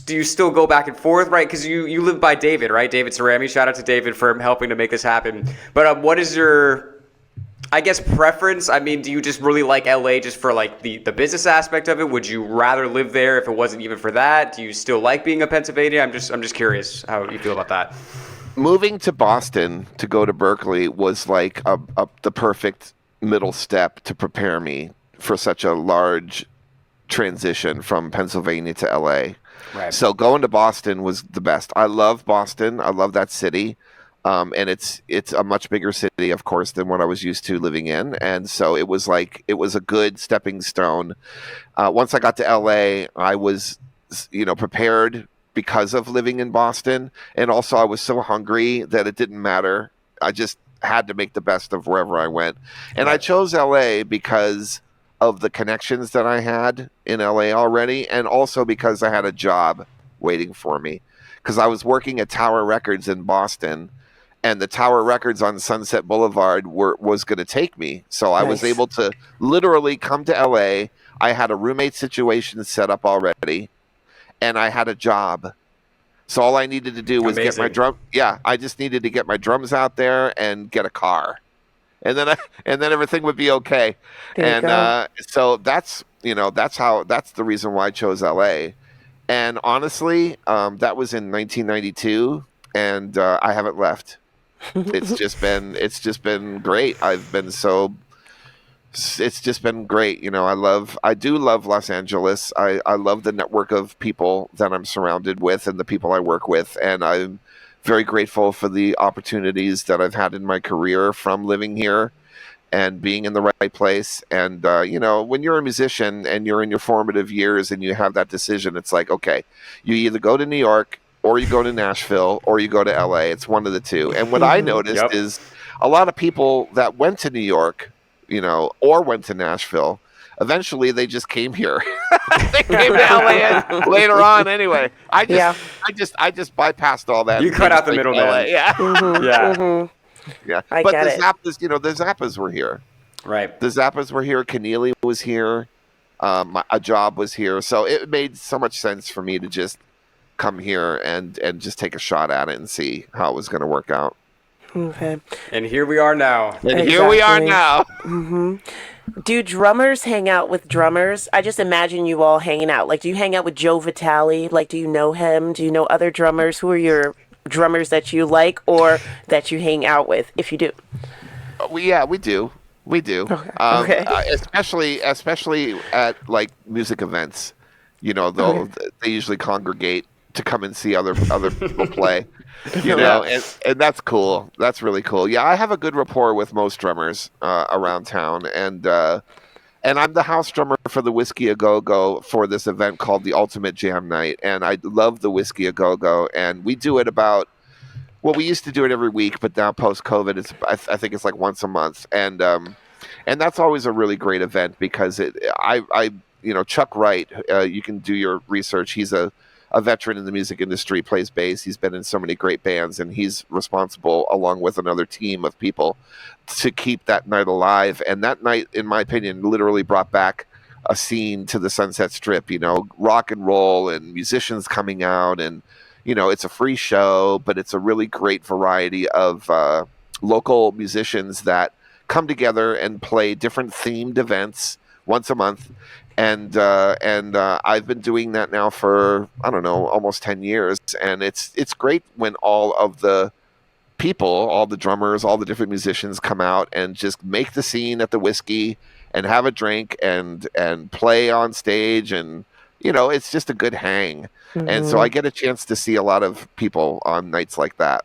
you still go back and forth, right? Because you live by David, right? David Cerami. Shout out to David for helping to make this happen. But what is your, I guess, preference? I mean, do you just really like LA just for like the business aspect of it? Would you rather live there if it wasn't even for that? Do you still like being in Pennsylvania? I'm just curious how you feel about that. Moving to Boston to go to Berkeley was like the perfect middle step to prepare me for such a large transition from Pennsylvania to LA. Right. So going to Boston was the best. I love Boston. I love that city. And it's a much bigger city, of course, than what I was used to living in. And so it was a good stepping stone. Once I got to LA, I was, prepared because of living in Boston. And also I was so hungry that it didn't matter. I just had to make the best of wherever I went. And I chose LA because of the connections that I had in LA already, and also because I had a job waiting for me. Because I was working at Tower Records in Boston, and the Tower Records on Sunset Boulevard was going to take me. So I was Nice. able to literally come to LA. I had a roommate situation set up already, and I had a job. So all I needed to do was get my Amazing. drum. Yeah, I just needed to get my drums out there and get a car, and then everything would be okay. There you And go. so that's that's the reason why I chose LA. And honestly, that was in 1992, and I haven't left. It's just been great. It's just been great. I do love Los Angeles. I love the network of people that I'm surrounded with and the people I work with. And I'm very grateful for the opportunities that I've had in my career from living here and being in the right place. And, when you're a musician and you're in your formative years and you have that decision, it's like, okay, you either go to New York or you go to Nashville or you go to LA. It's one of the two. And what I noticed Yep. is a lot of people that went to New York, or went to Nashville, eventually they just came here. They came to LA later on anyway. I just bypassed all that. You cut out the middleman. Yeah. Yeah. Yeah. I But get the it. Zappas, the Zappas were here. Right. The Zappas were here. Keneally was here. A job was here. So it made so much sense for me to just come here and just take a shot at it and see how it was going to work out. Okay. And here we are now. And here we are Exactly. now. Do drummers hang out with drummers? I just imagine you all hanging out. Like, do you hang out with Joe Vitale? Like, do you know him? Do you know other drummers? Who are your drummers that you like or that you hang out with, if you do? We do. We do. Okay. Especially at like music events. They usually congregate to come and see other people play. And that's cool. That's really cool. Yeah, I have a good rapport with most drummers around town, and I'm the house drummer for the Whiskey A Go Go for this event called the Ultimate Jam Night, and I love the Whiskey A Go Go, and we do it we used to do it every week, but now post COVID, I think it's like once a month, and that's always a really great event because Chuck Wright, you can do your research. He's a veteran in the music industry, plays bass. He's been in so many great bands, and he's responsible, along with another team of people, to keep that night alive. And that night, in my opinion, literally brought back a scene to the Sunset Strip, rock and roll and musicians coming out. And, it's a free show, but it's a really great variety of local musicians that come together and play different themed events once a month. And I've been doing that now for, I don't know, almost 10 years. And it's great when all of the people, all the drummers, all the different musicians come out and just make the scene at the Whiskey and have a drink and play on stage. And, it's just a good hang. And so I get a chance to see a lot of people on nights like that.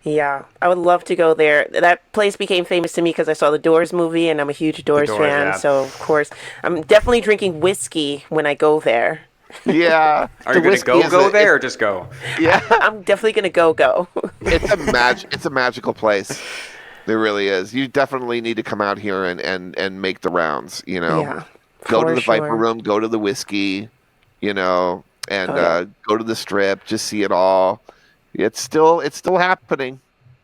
Yeah, I would love to go there. That place became famous to me because I saw the Doors movie, and I'm a huge Doors Doors, fan. yeah. So, of course, I'm definitely drinking whiskey when I go there. Yeah. Are you going to go there or just go? Yeah. I'm definitely going to go. It's a magical place. It really is. You definitely need to come out here and make the rounds, Yeah, Go to for the Viper sure. Room, go to the Whiskey, and Oh, yeah. go to the Strip, just see it all. It's still happening.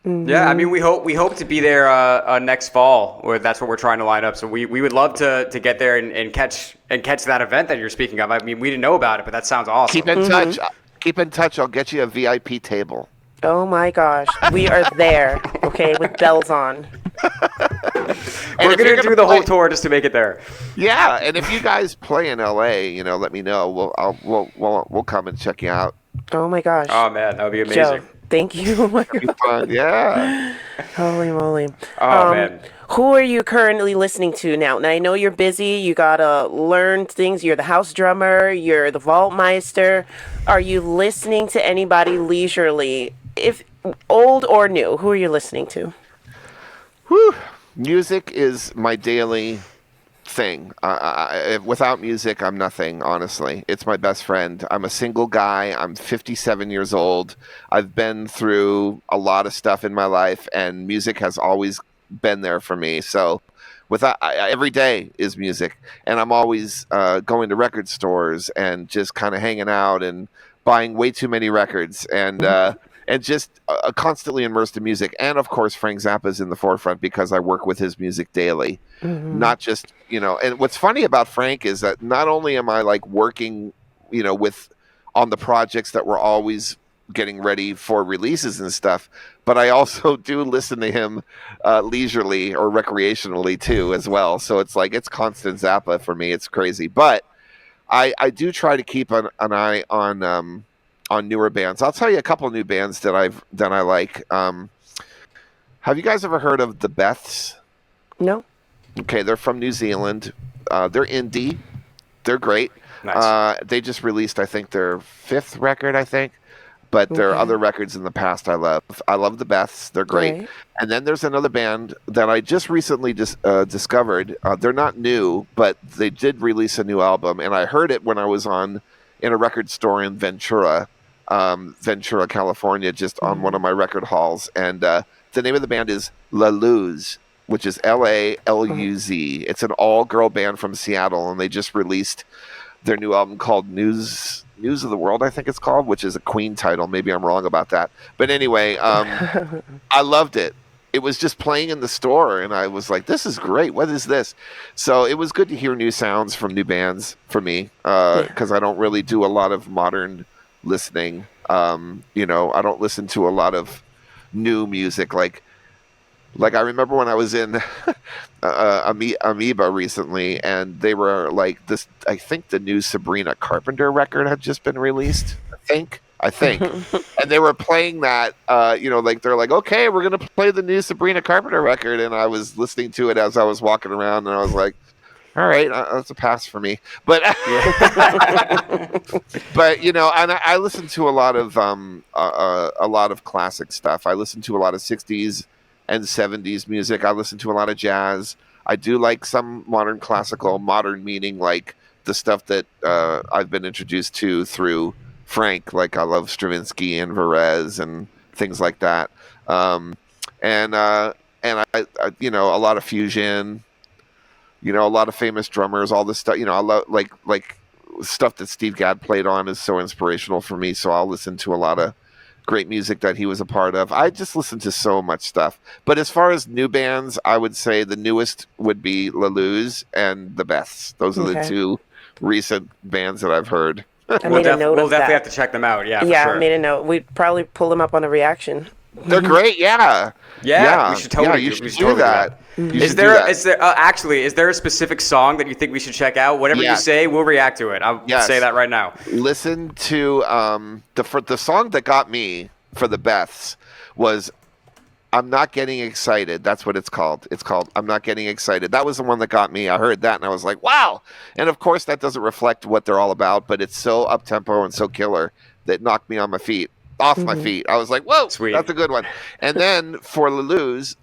Yeah, I mean, we hope to be there next fall. Or that's what we're trying to line up. So we would love to get there and catch that event that you're speaking of. I mean, we didn't know about it, but that sounds awesome. Keep in touch. Keep in touch. I'll get you a VIP table. Oh my gosh, we are there, okay, with bells on. We're gonna do the whole tour just to make it there. Yeah, and if you guys play in LA, let me know. We'll come and check you out. Oh my gosh. Oh man, that would be Joe, amazing. thank you. Oh my Be God. fun. Yeah. Holy moly. Oh man. Who are you currently listening to now? Now, I know you're busy. You got to learn things. You're the house drummer. You're the Vaultmeister. Are you listening to anybody leisurely? If old or new, who are you listening to? Whew. Music is my daily thing. Without music, I'm nothing, honestly. It's my best friend. I'm a single guy. I'm 57 years old. I've been through a lot of stuff in my life, and music has always been there for me. So Every day is music, and I'm always going to record stores and just kind of hanging out and buying way too many records and just constantly immersed in music. And of course, Frank Zappa is in the forefront because I work with his music daily, not just And what's funny about Frank is that not only am I like working, on the projects that we're always getting ready for releases and stuff, but I also do listen to him leisurely or recreationally too as well. So it's like it's constant Zappa for me. It's crazy, but I do try to keep an eye on newer bands. I'll tell you a couple of new bands that I like. Have you guys ever heard of the Beths? No. Okay, they're from New Zealand. They're indie. They're great. Nice. They just released, I think, their 5th record, I think. But there are other records in the past I love. I love the Beths. They're great. Right. And then there's another band that I just recently discovered. They're not new, but they did release a new album. And I heard it when I was in a record store in Ventura, California, just on one of my record halls. And the name of the band is La Luz, which is Laluz. It's an all-girl band from Seattle, and they just released their new album called News of the World, I think it's called, which is a Queen title. Maybe I'm wrong about that. But anyway, I loved it. It was just playing in the store, and I was like, this is great. What is this? So it was good to hear new sounds from new bands for me, because I don't really do a lot of modern listening. I don't listen to a lot of new music. Like I remember when I was in Amoeba recently, and they were like this. I think the new Sabrina Carpenter record had just been released. I think, and they were playing that. They're like, okay, we're gonna play the new Sabrina Carpenter record, and I was listening to it as I was walking around, and I was like, all right, that's a pass for me. But but and I listen to a lot of classic stuff. I listen to a lot of 60s and 70s music. I listen to a lot of jazz. I do like some modern classical, modern meaning like the stuff that I've been introduced to through Frank. Like I love Stravinsky and Varese and things like that. And I a lot of fusion, a lot of famous drummers, all this stuff. I love like stuff that Steve Gadd played on is so inspirational for me. So I'll listen to a lot of great music that he was a part of. I just listen to so much stuff. But as far as new bands, I would say the newest would be La Luz and the Beths. Those are the two recent bands that I've heard. We'll definitely have to check them out. Yeah, yeah, for sure. I made a note. We'd probably pull them up on a reaction. They're great. Yeah. We should totally do that. Is there a specific song that you think we should check out? Whatever you say, we'll react to it. I'll say that right now. Listen to the song that got me for the Beths was I'm Not Getting Excited. That's what it's called. It's called I'm Not Getting Excited. That was the one that got me. I heard that and I was like, wow. And of course that doesn't reflect what they're all about, but it's so up-tempo and so killer that it knocked me on my feet. Off my feet. I was like, whoa, sweet. That's a good one. And then for La Luz,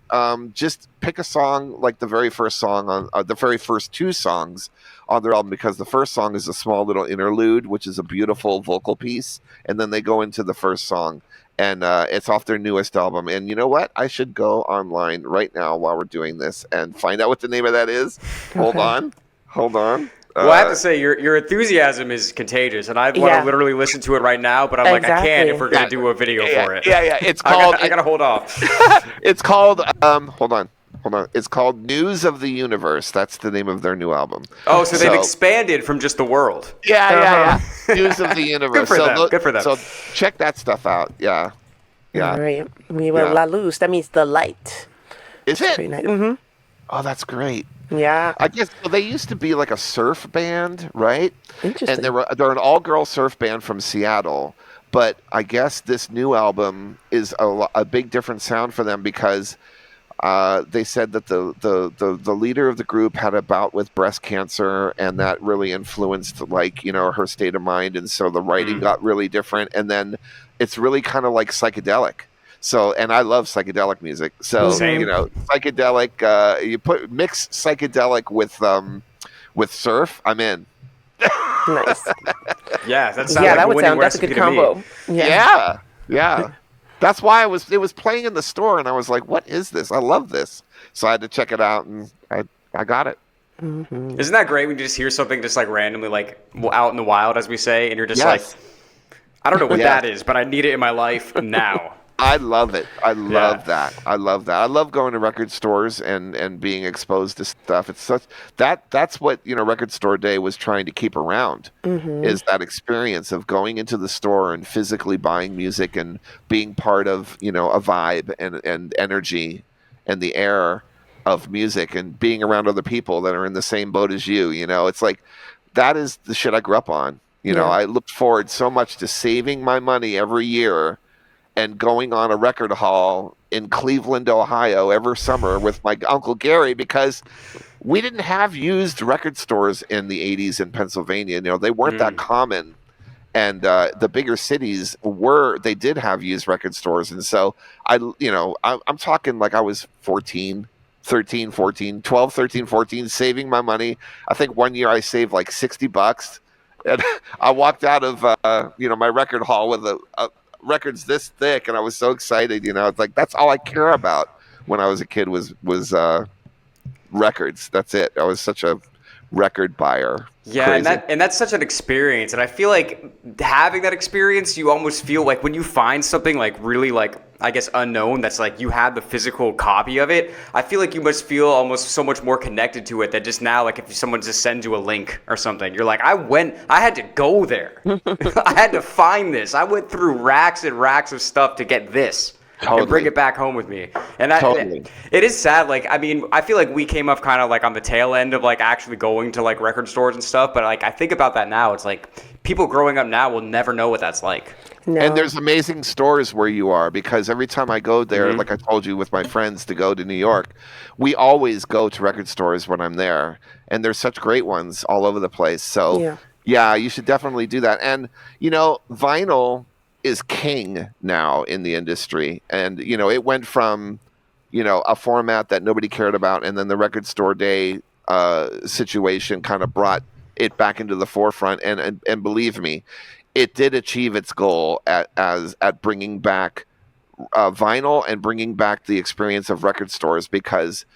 just pick a song like the very first song on the very first 2 songs on their album, because the first song is a small little interlude, which is a beautiful vocal piece. And then they go into the first song, and it's off their newest album. And you know what? I should go online right now while we're doing this and find out what the name of that is. Hold on. Well, I have to say, your enthusiasm is contagious, and I want to literally listen to it right now, but I'm like, I can't if we're going to do a video for it. Yeah. It's called... I got to hold off. It's called... hold on. It's called News of the Universe. That's the name of their new album. Oh, so they've expanded from just the world. Yeah. News of the Universe. Good for them. So check that stuff out. Yeah. All right. We will La Luz. That means the light. Is it? Pretty nice. Mm-hmm. Oh, that's great. Yeah. I guess they used to be like a surf band, right? Interesting. And they're an all-girl surf band from Seattle. But I guess this new album is a big different sound for them, because they said that the leader of the group had a bout with breast cancer, and that really influenced her state of mind, and so the writing got really different. And then it's really kind of like psychedelic. So, and I love psychedelic music. So, psychedelic, you mix psychedelic with surf, I'm in. Nice. Yeah, that's a good combo. Yeah. That's why it was playing in the store, and I was like, what is this? I love this. So I had to check it out, and I got it. Isn't that great when you just hear something just like randomly like out in the wild, as we say, and you're just like, Yes. I don't know what Yes. that is, but I need it in my life now. I love it. I love Yeah. that. I love that. I love going to record stores and being exposed to stuff. It's such that's what, Record Store Day was trying to keep around, is that experience of going into the store and physically buying music and being part of, a vibe and energy and the air of music and being around other people that are in the same boat as you. It's like that is the shit I grew up on. Yeah. I looked forward so much to saving my money every year and going on a record haul in Cleveland, Ohio every summer with my Uncle Gary, because we didn't have used record stores in the 80s in Pennsylvania. They weren't that common. And the bigger cities they did have used record stores. And so I'm talking like I was 13, 14, 12, 13, 14, saving my money. I think one year I saved like $60. And I walked out of, my record haul with a records this thick, and I was so excited. It's like that's all I care about when I was a kid was records. That's it. I was such a record buyer. Yeah, Crazy. and that's such an experience, and I feel like having that experience, you almost feel like when you find something like really like, I guess, unknown, that's like you have the physical copy of it, I feel like you must feel almost so much more connected to it than just now, like if someone just sends you a link or something, you're like, I had to go there. I had to find this. I went through racks and racks of stuff to get this. Totally. And bring it back home with me. And Totally. it is sad. Like, I mean, I feel like we came up kind of like on the tail end of like actually going to like record stores and stuff. But like, I think about that now. It's like people growing up now will never know what that's like. No. And there's amazing stores where you are, because every time I go there, like I told you with my friends to go to New York, we always go to record stores when I'm there. And there's such great ones all over the place. So yeah, you should definitely do that. And, vinyl is king now in the industry. And, it went from, a format that nobody cared about, and then the Record Store Day situation kind of brought it back into the forefront. And believe me, it did achieve its goal at bringing back vinyl and bringing back the experience of record stores, because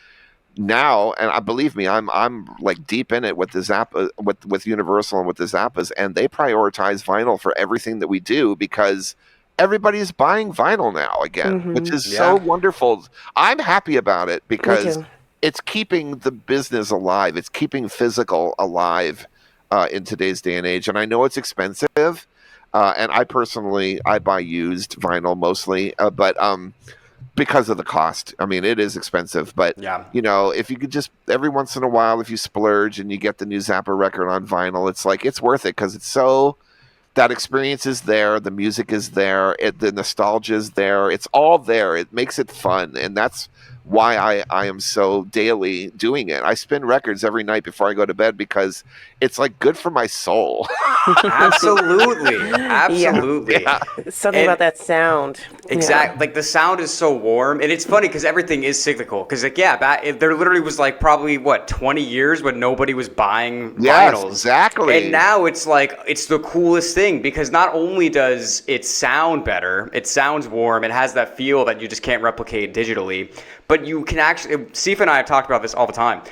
now, and I believe me, I'm like deep in it with the Zappa, with Universal and with the Zappas, and they prioritize vinyl for everything that we do, because everybody's buying vinyl now again, which is so wonderful. I'm happy about it because it's keeping the business alive. It's keeping physical alive in today's day and age. And I know it's expensive, and I buy used vinyl mostly, but because of the cost. I mean, it is expensive, but if you could just every once in a while, if you splurge and you get the new Zappa record on vinyl, it's like it's worth it, because it's so, that experience is there, the music is there, the nostalgia is there, it's all there. It makes it fun, and that's why I am so daily doing it. I spin records every night before I go to bed, because it's like good for my soul. Absolutely. Yeah. Something about that sound. Exactly. Like the sound is so warm, and it's funny because everything is cyclical. Because like there literally was like probably 20 years when nobody was buying vinyls. Exactly. And now it's like it's the coolest thing, because not only does it sound better, it sounds warm, it has that feel that you just can't replicate digitally, but you can actually. Sifa and I have talked about this all the time.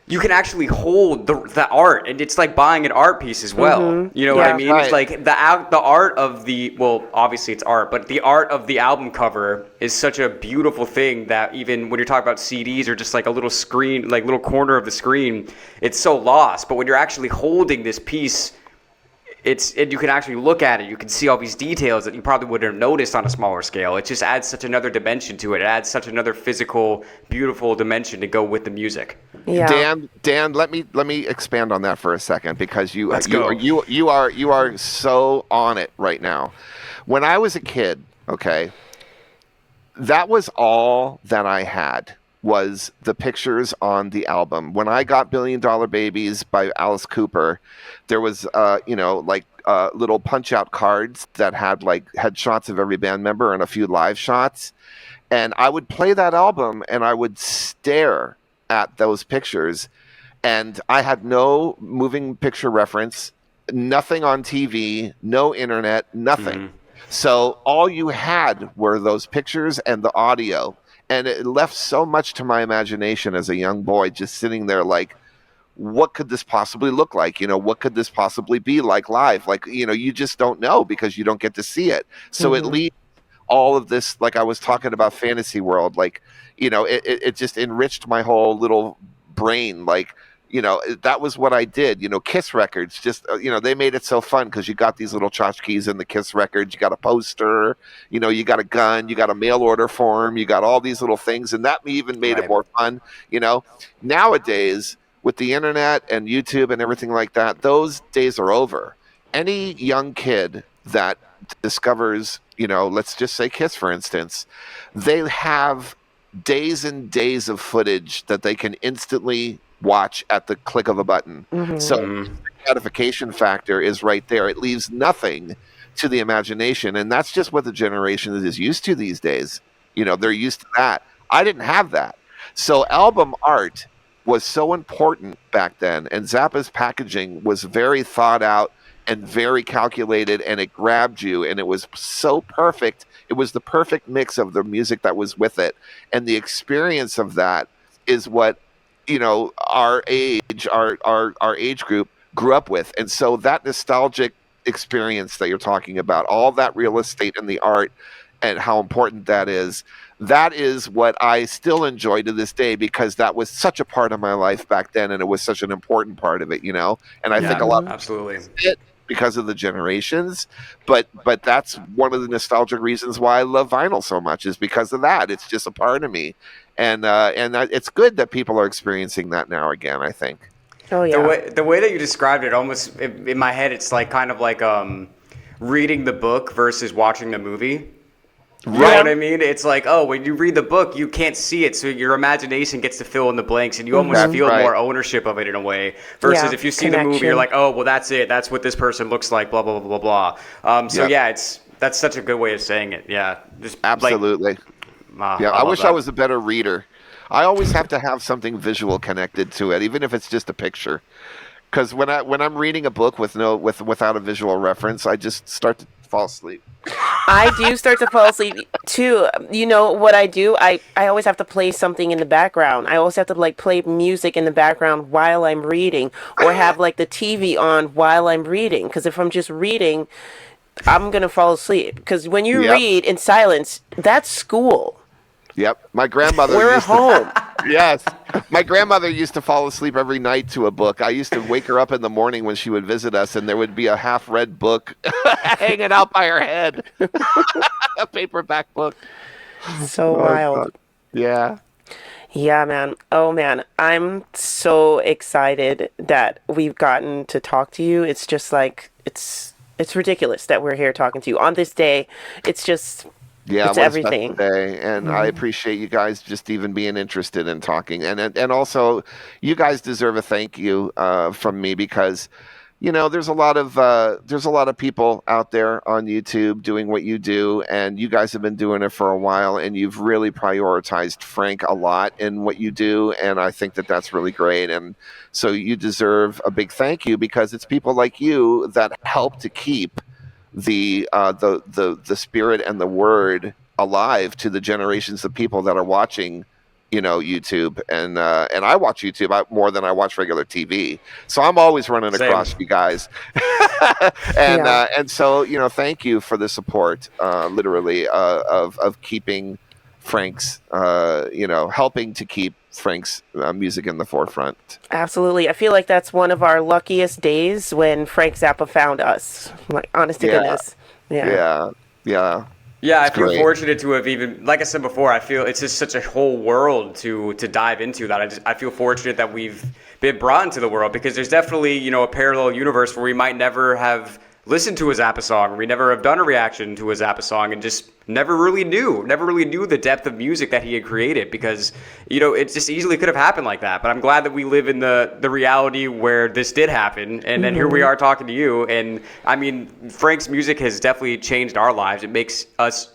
You can actually hold the art, and it's like buying an art piece as well. You know what I mean? Right. It's like the art of obviously it's art, but the art of the album cover is such a beautiful thing that even when you're talking about CDs or just like a little screen, like little corner of the screen, it's so lost. But when you're actually holding this piece, you can actually look at it. You can see all these details that you probably wouldn't have noticed on a smaller scale. It just adds such another dimension to it. It adds such another physical, beautiful dimension to go with the music. Yeah. Dan, let me expand on that for a second, because you go. are so on it right now. When I was a kid, okay, that was all that I had, was the pictures on the album. When I got Billion Dollar Babies by Alice Cooper, there was little punch out cards that had shots of every band member and a few live shots, and I would play that album and I would stare at those pictures, and I had no moving picture reference, nothing on TV, no internet, nothing. So all you had were those pictures and the audio. And it left so much to my imagination as a young boy, just sitting there like, what could this possibly look like? What could this possibly be like live? Like, you just don't know because you don't get to see it. So it leaves all of this, like I was talking about fantasy world, like, it just enriched my whole little brain. Like, that was what I did. Kiss records, just, they made it so fun because you got these little tchotchkes in the Kiss records. You got a poster, you got a gun, you got a mail order form, you got all these little things. And that even made it more fun. Nowadays, with the internet and YouTube and everything like that, those days are over. Any young kid that discovers, let's just say Kiss, for instance, they have days and days of footage that they can instantly watch at the click of a button. So the gratification factor is right there. It leaves nothing to the imagination. And that's just what the generation is used to these days. They're used to that. I didn't have that. So album art was so important back then. And Zappa's packaging was very thought out and very calculated, and it grabbed you, and it was so perfect. It was the perfect mix of the music that was with it. And the experience of that is what our age group grew up with. And so that nostalgic experience that you're talking about, all that real estate in the art and how important that is what I still enjoy to this day, because that was such a part of my life back then, and it was such an important part of it, and I think a lot absolutely it because of the generations, but that's one of the nostalgic reasons why I love vinyl so much, is because of that. It's just a part of me. And it's good that people are experiencing that now again, I think. Oh yeah. The way that you described it, almost in my head, it's like kind of like reading the book versus watching the movie. You know what I mean? It's like, when you read the book, you can't see it, so your imagination gets to fill in the blanks, and you almost feel more ownership of it in a way. Versus if you see the movie, you're like, oh, well, that's it. That's what this person looks like, blah, blah, blah, blah, blah. That's such a good way of saying it. Yeah. Just absolutely. I wish I was a better reader. I always have to have something visual connected to it, even if it's just a picture. Because when I'm reading a book without a visual reference, I just start to fall asleep. I do start to fall asleep too. You know what I do? I always have to play something in the background. I always have to play music in the background while I'm reading, or have the TV on while I'm reading. Because if I'm just reading, I'm gonna fall asleep. Because when you read in silence, that's school. Yep. My grandmother We're home. Yes. My grandmother used to fall asleep every night to a book. I used to wake her up in the morning when she would visit us, and there would be a half-read book hanging out by her head. A paperback book. So wild. God. Yeah. Yeah, man. Oh, man. I'm so excited that we've gotten to talk to you. It's just it's ridiculous that we're here talking to you on this day. It's just... Yeah, it's everything. Today, and I appreciate you guys just even being interested in talking, and also you guys deserve a thank you from me, because there's a lot of people out there on YouTube doing what you do, and you guys have been doing it for a while, and you've really prioritized Frank a lot in what you do, and I think that that's really great, and so you deserve a big thank you, because it's people like you that help to keep the spirit and the word alive to the generations of people that are watching, YouTube, and I watch YouTube more than I watch regular TV, so I'm always running across you guys, and so thank you for the support, literally, of keeping Frank's, helping to keep Frank's music in the forefront. Absolutely. I feel like that's one of our luckiest days when Frank Zappa found us. Honest to goodness. Yeah. I feel fortunate to have even, like I said before, I feel it's just such a whole world to dive into that. I feel fortunate that we've been brought into the world, because there's definitely, a parallel universe where we might never have listened to a Zappa song, or we never have done a reaction to a Zappa song, and just never really knew the depth of music that he had created, because it just easily could have happened like that. But I'm glad that we live in the reality where this did happen, and then here we are talking to you. And I mean, Frank's music has definitely changed our lives. It makes us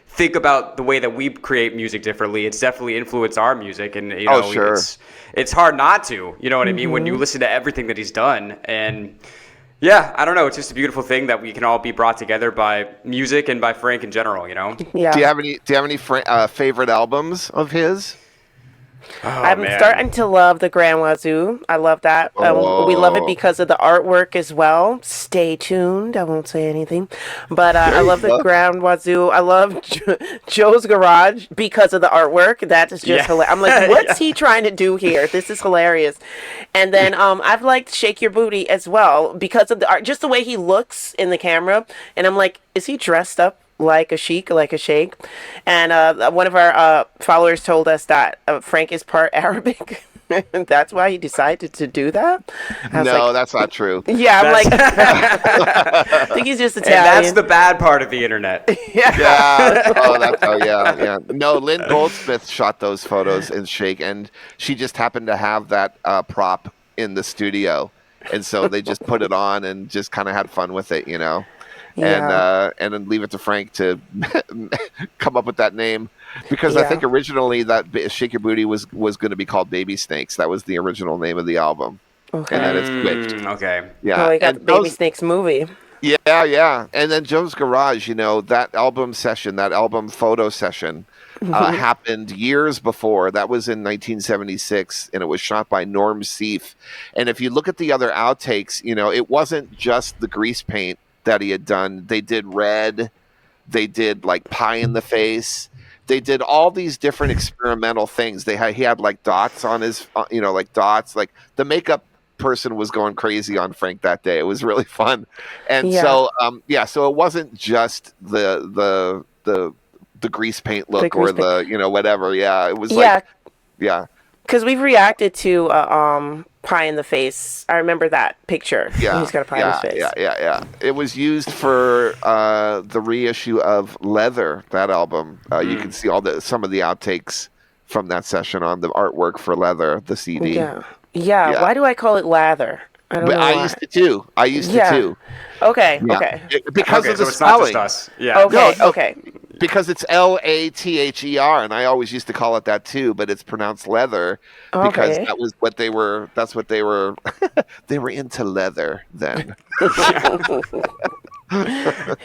think about the way that we create music differently. It's definitely influenced our music, and it's hard not to, you know what I mean, when you listen to everything that he's done. And Yeah, I don't know. It's just a beautiful thing that we can all be brought together by music and by Frank in general, you know? Yeah. Do you have any favorite albums of his? Oh, I'm man. starting to love the Grand Wazoo. I love that. We love it Oh. because of the artwork as well. Stay tuned. I won't say anything. But I There you love the go. Grand Wazoo. I love Joe's Garage because of the artwork. That is just Yeah. hilarious. I'm like, what's Yeah. he trying to do here? This is hilarious. And then I've liked Shake Your Booty as well because of the art, just the way he looks in the camera. And I'm like, is he dressed up like a sheik, like a sheikh? And one of our followers told us that Frank is part Arabic. And that's why he decided to do that. I was No, like, that's not true. yeah, I'm like, That's- I think he's just and Italian. that's the bad part of the internet. Yeah. Yeah. No, Lynn Goldsmith shot those photos in Shake, and she just happened to have that prop in the studio, and so they just put it on and just kind of had fun with it, you know. Yeah. And then leave it to Frank to come up with that name, because I Yeah. think originally that Shake Your Booty was going to be called Baby Snakes. That was the original name of the album, Okay. and then it's switched. Okay. Yeah, Oh, we got and the Baby those- Snakes movie. yeah. And then Joe's Garage, you know, that album photo session happened years before. That was in 1976, and it was shot by Norm Seeff. And if you look at the other outtakes, you know, it wasn't just the grease paint that he had done. They did Red. They did like Pie in the Face. They did all these different experimental things. He had like dots on his, like dots. Like the makeup person was going crazy on Frank that day. It was really fun. And Yeah. so it wasn't just the grease paint look grease or the whatever. Yeah, it was Yeah, like yeah. because we've reacted to Pie in the Face. I remember that picture. Yeah, He's got a pie in his face. Yeah. It was used for the reissue of Leather, that album. You can see some of the outtakes from that session on the artwork for Leather, the CD. Yeah. Yeah. Why do I call it lather? I don't know But I why. used to too. Okay. Yeah. Okay. Because Okay, of the so it's not just spelling. us. Yeah. Okay. No. Okay. Because it's Lather, and I always used to call it that too, but it's pronounced leather because Okay. that was what they were. That's what they were. They were into leather then.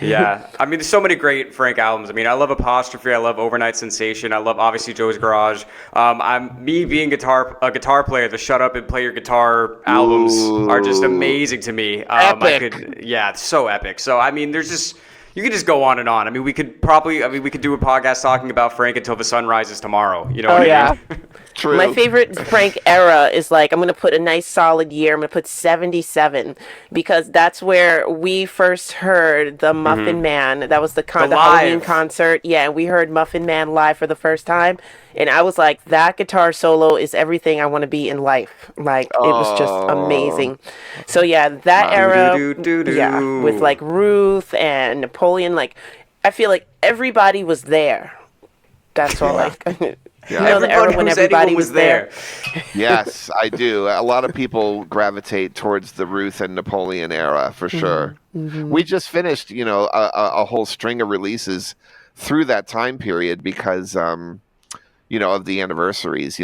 Yeah, I mean, there's so many great Frank albums. I mean, I love Apostrophe, I love Overnight Sensation, I love obviously Joe's Garage. I'm me being a guitar player. The Shut Up and Play Your Guitar albums are just amazing to me. Epic. It's so epic. So I mean, you could just go on and on. I mean, we could do a podcast talking about Frank until the sun rises tomorrow. You know Oh what yeah. I mean? True. My favorite Frank era is like, I'm going to put a nice solid year. I'm going to put 77 because that's where we first heard the Muffin Man. That was the Halloween live. concert. Yeah, we heard Muffin Man live for the first time. And I was like, that guitar solo is everything I want to be in life. Like, it was just amazing. So yeah, that era, Do-do-do-do-do. yeah, with like Ruth and Napoleon, like, I feel like everybody was there. That's all like... You know, the era when everybody was there. Yes, I do. A lot of people gravitate towards the Ruth and Napoleon era for sure. We just finished, a whole string of releases through that time period because, of the anniversaries.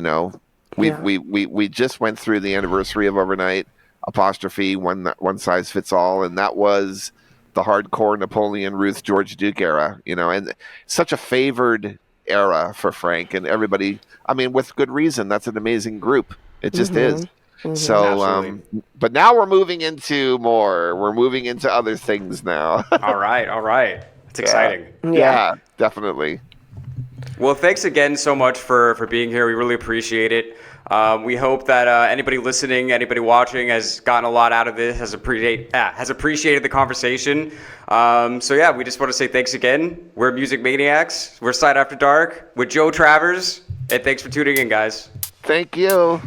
We just went through the anniversary of Overnight, Apostrophe, one size fits all, and that was the hardcore Napoleon, Ruth, George Duke era. And such a favored era for Frank and everybody. I mean, with good reason. That's an amazing group. It just is. So, Absolutely. but now we're moving into more. We're moving into other things now. All right. It's exciting. Yeah, definitely. Well, thanks again so much for being here. We really appreciate it. We hope that anybody listening, anybody watching has gotten a lot out of this, has appreciated the conversation. So yeah, we just want to say thanks again. We're Music Maniacs. We're Side After Dark with Joe Travers. And thanks for tuning in, guys. Thank you.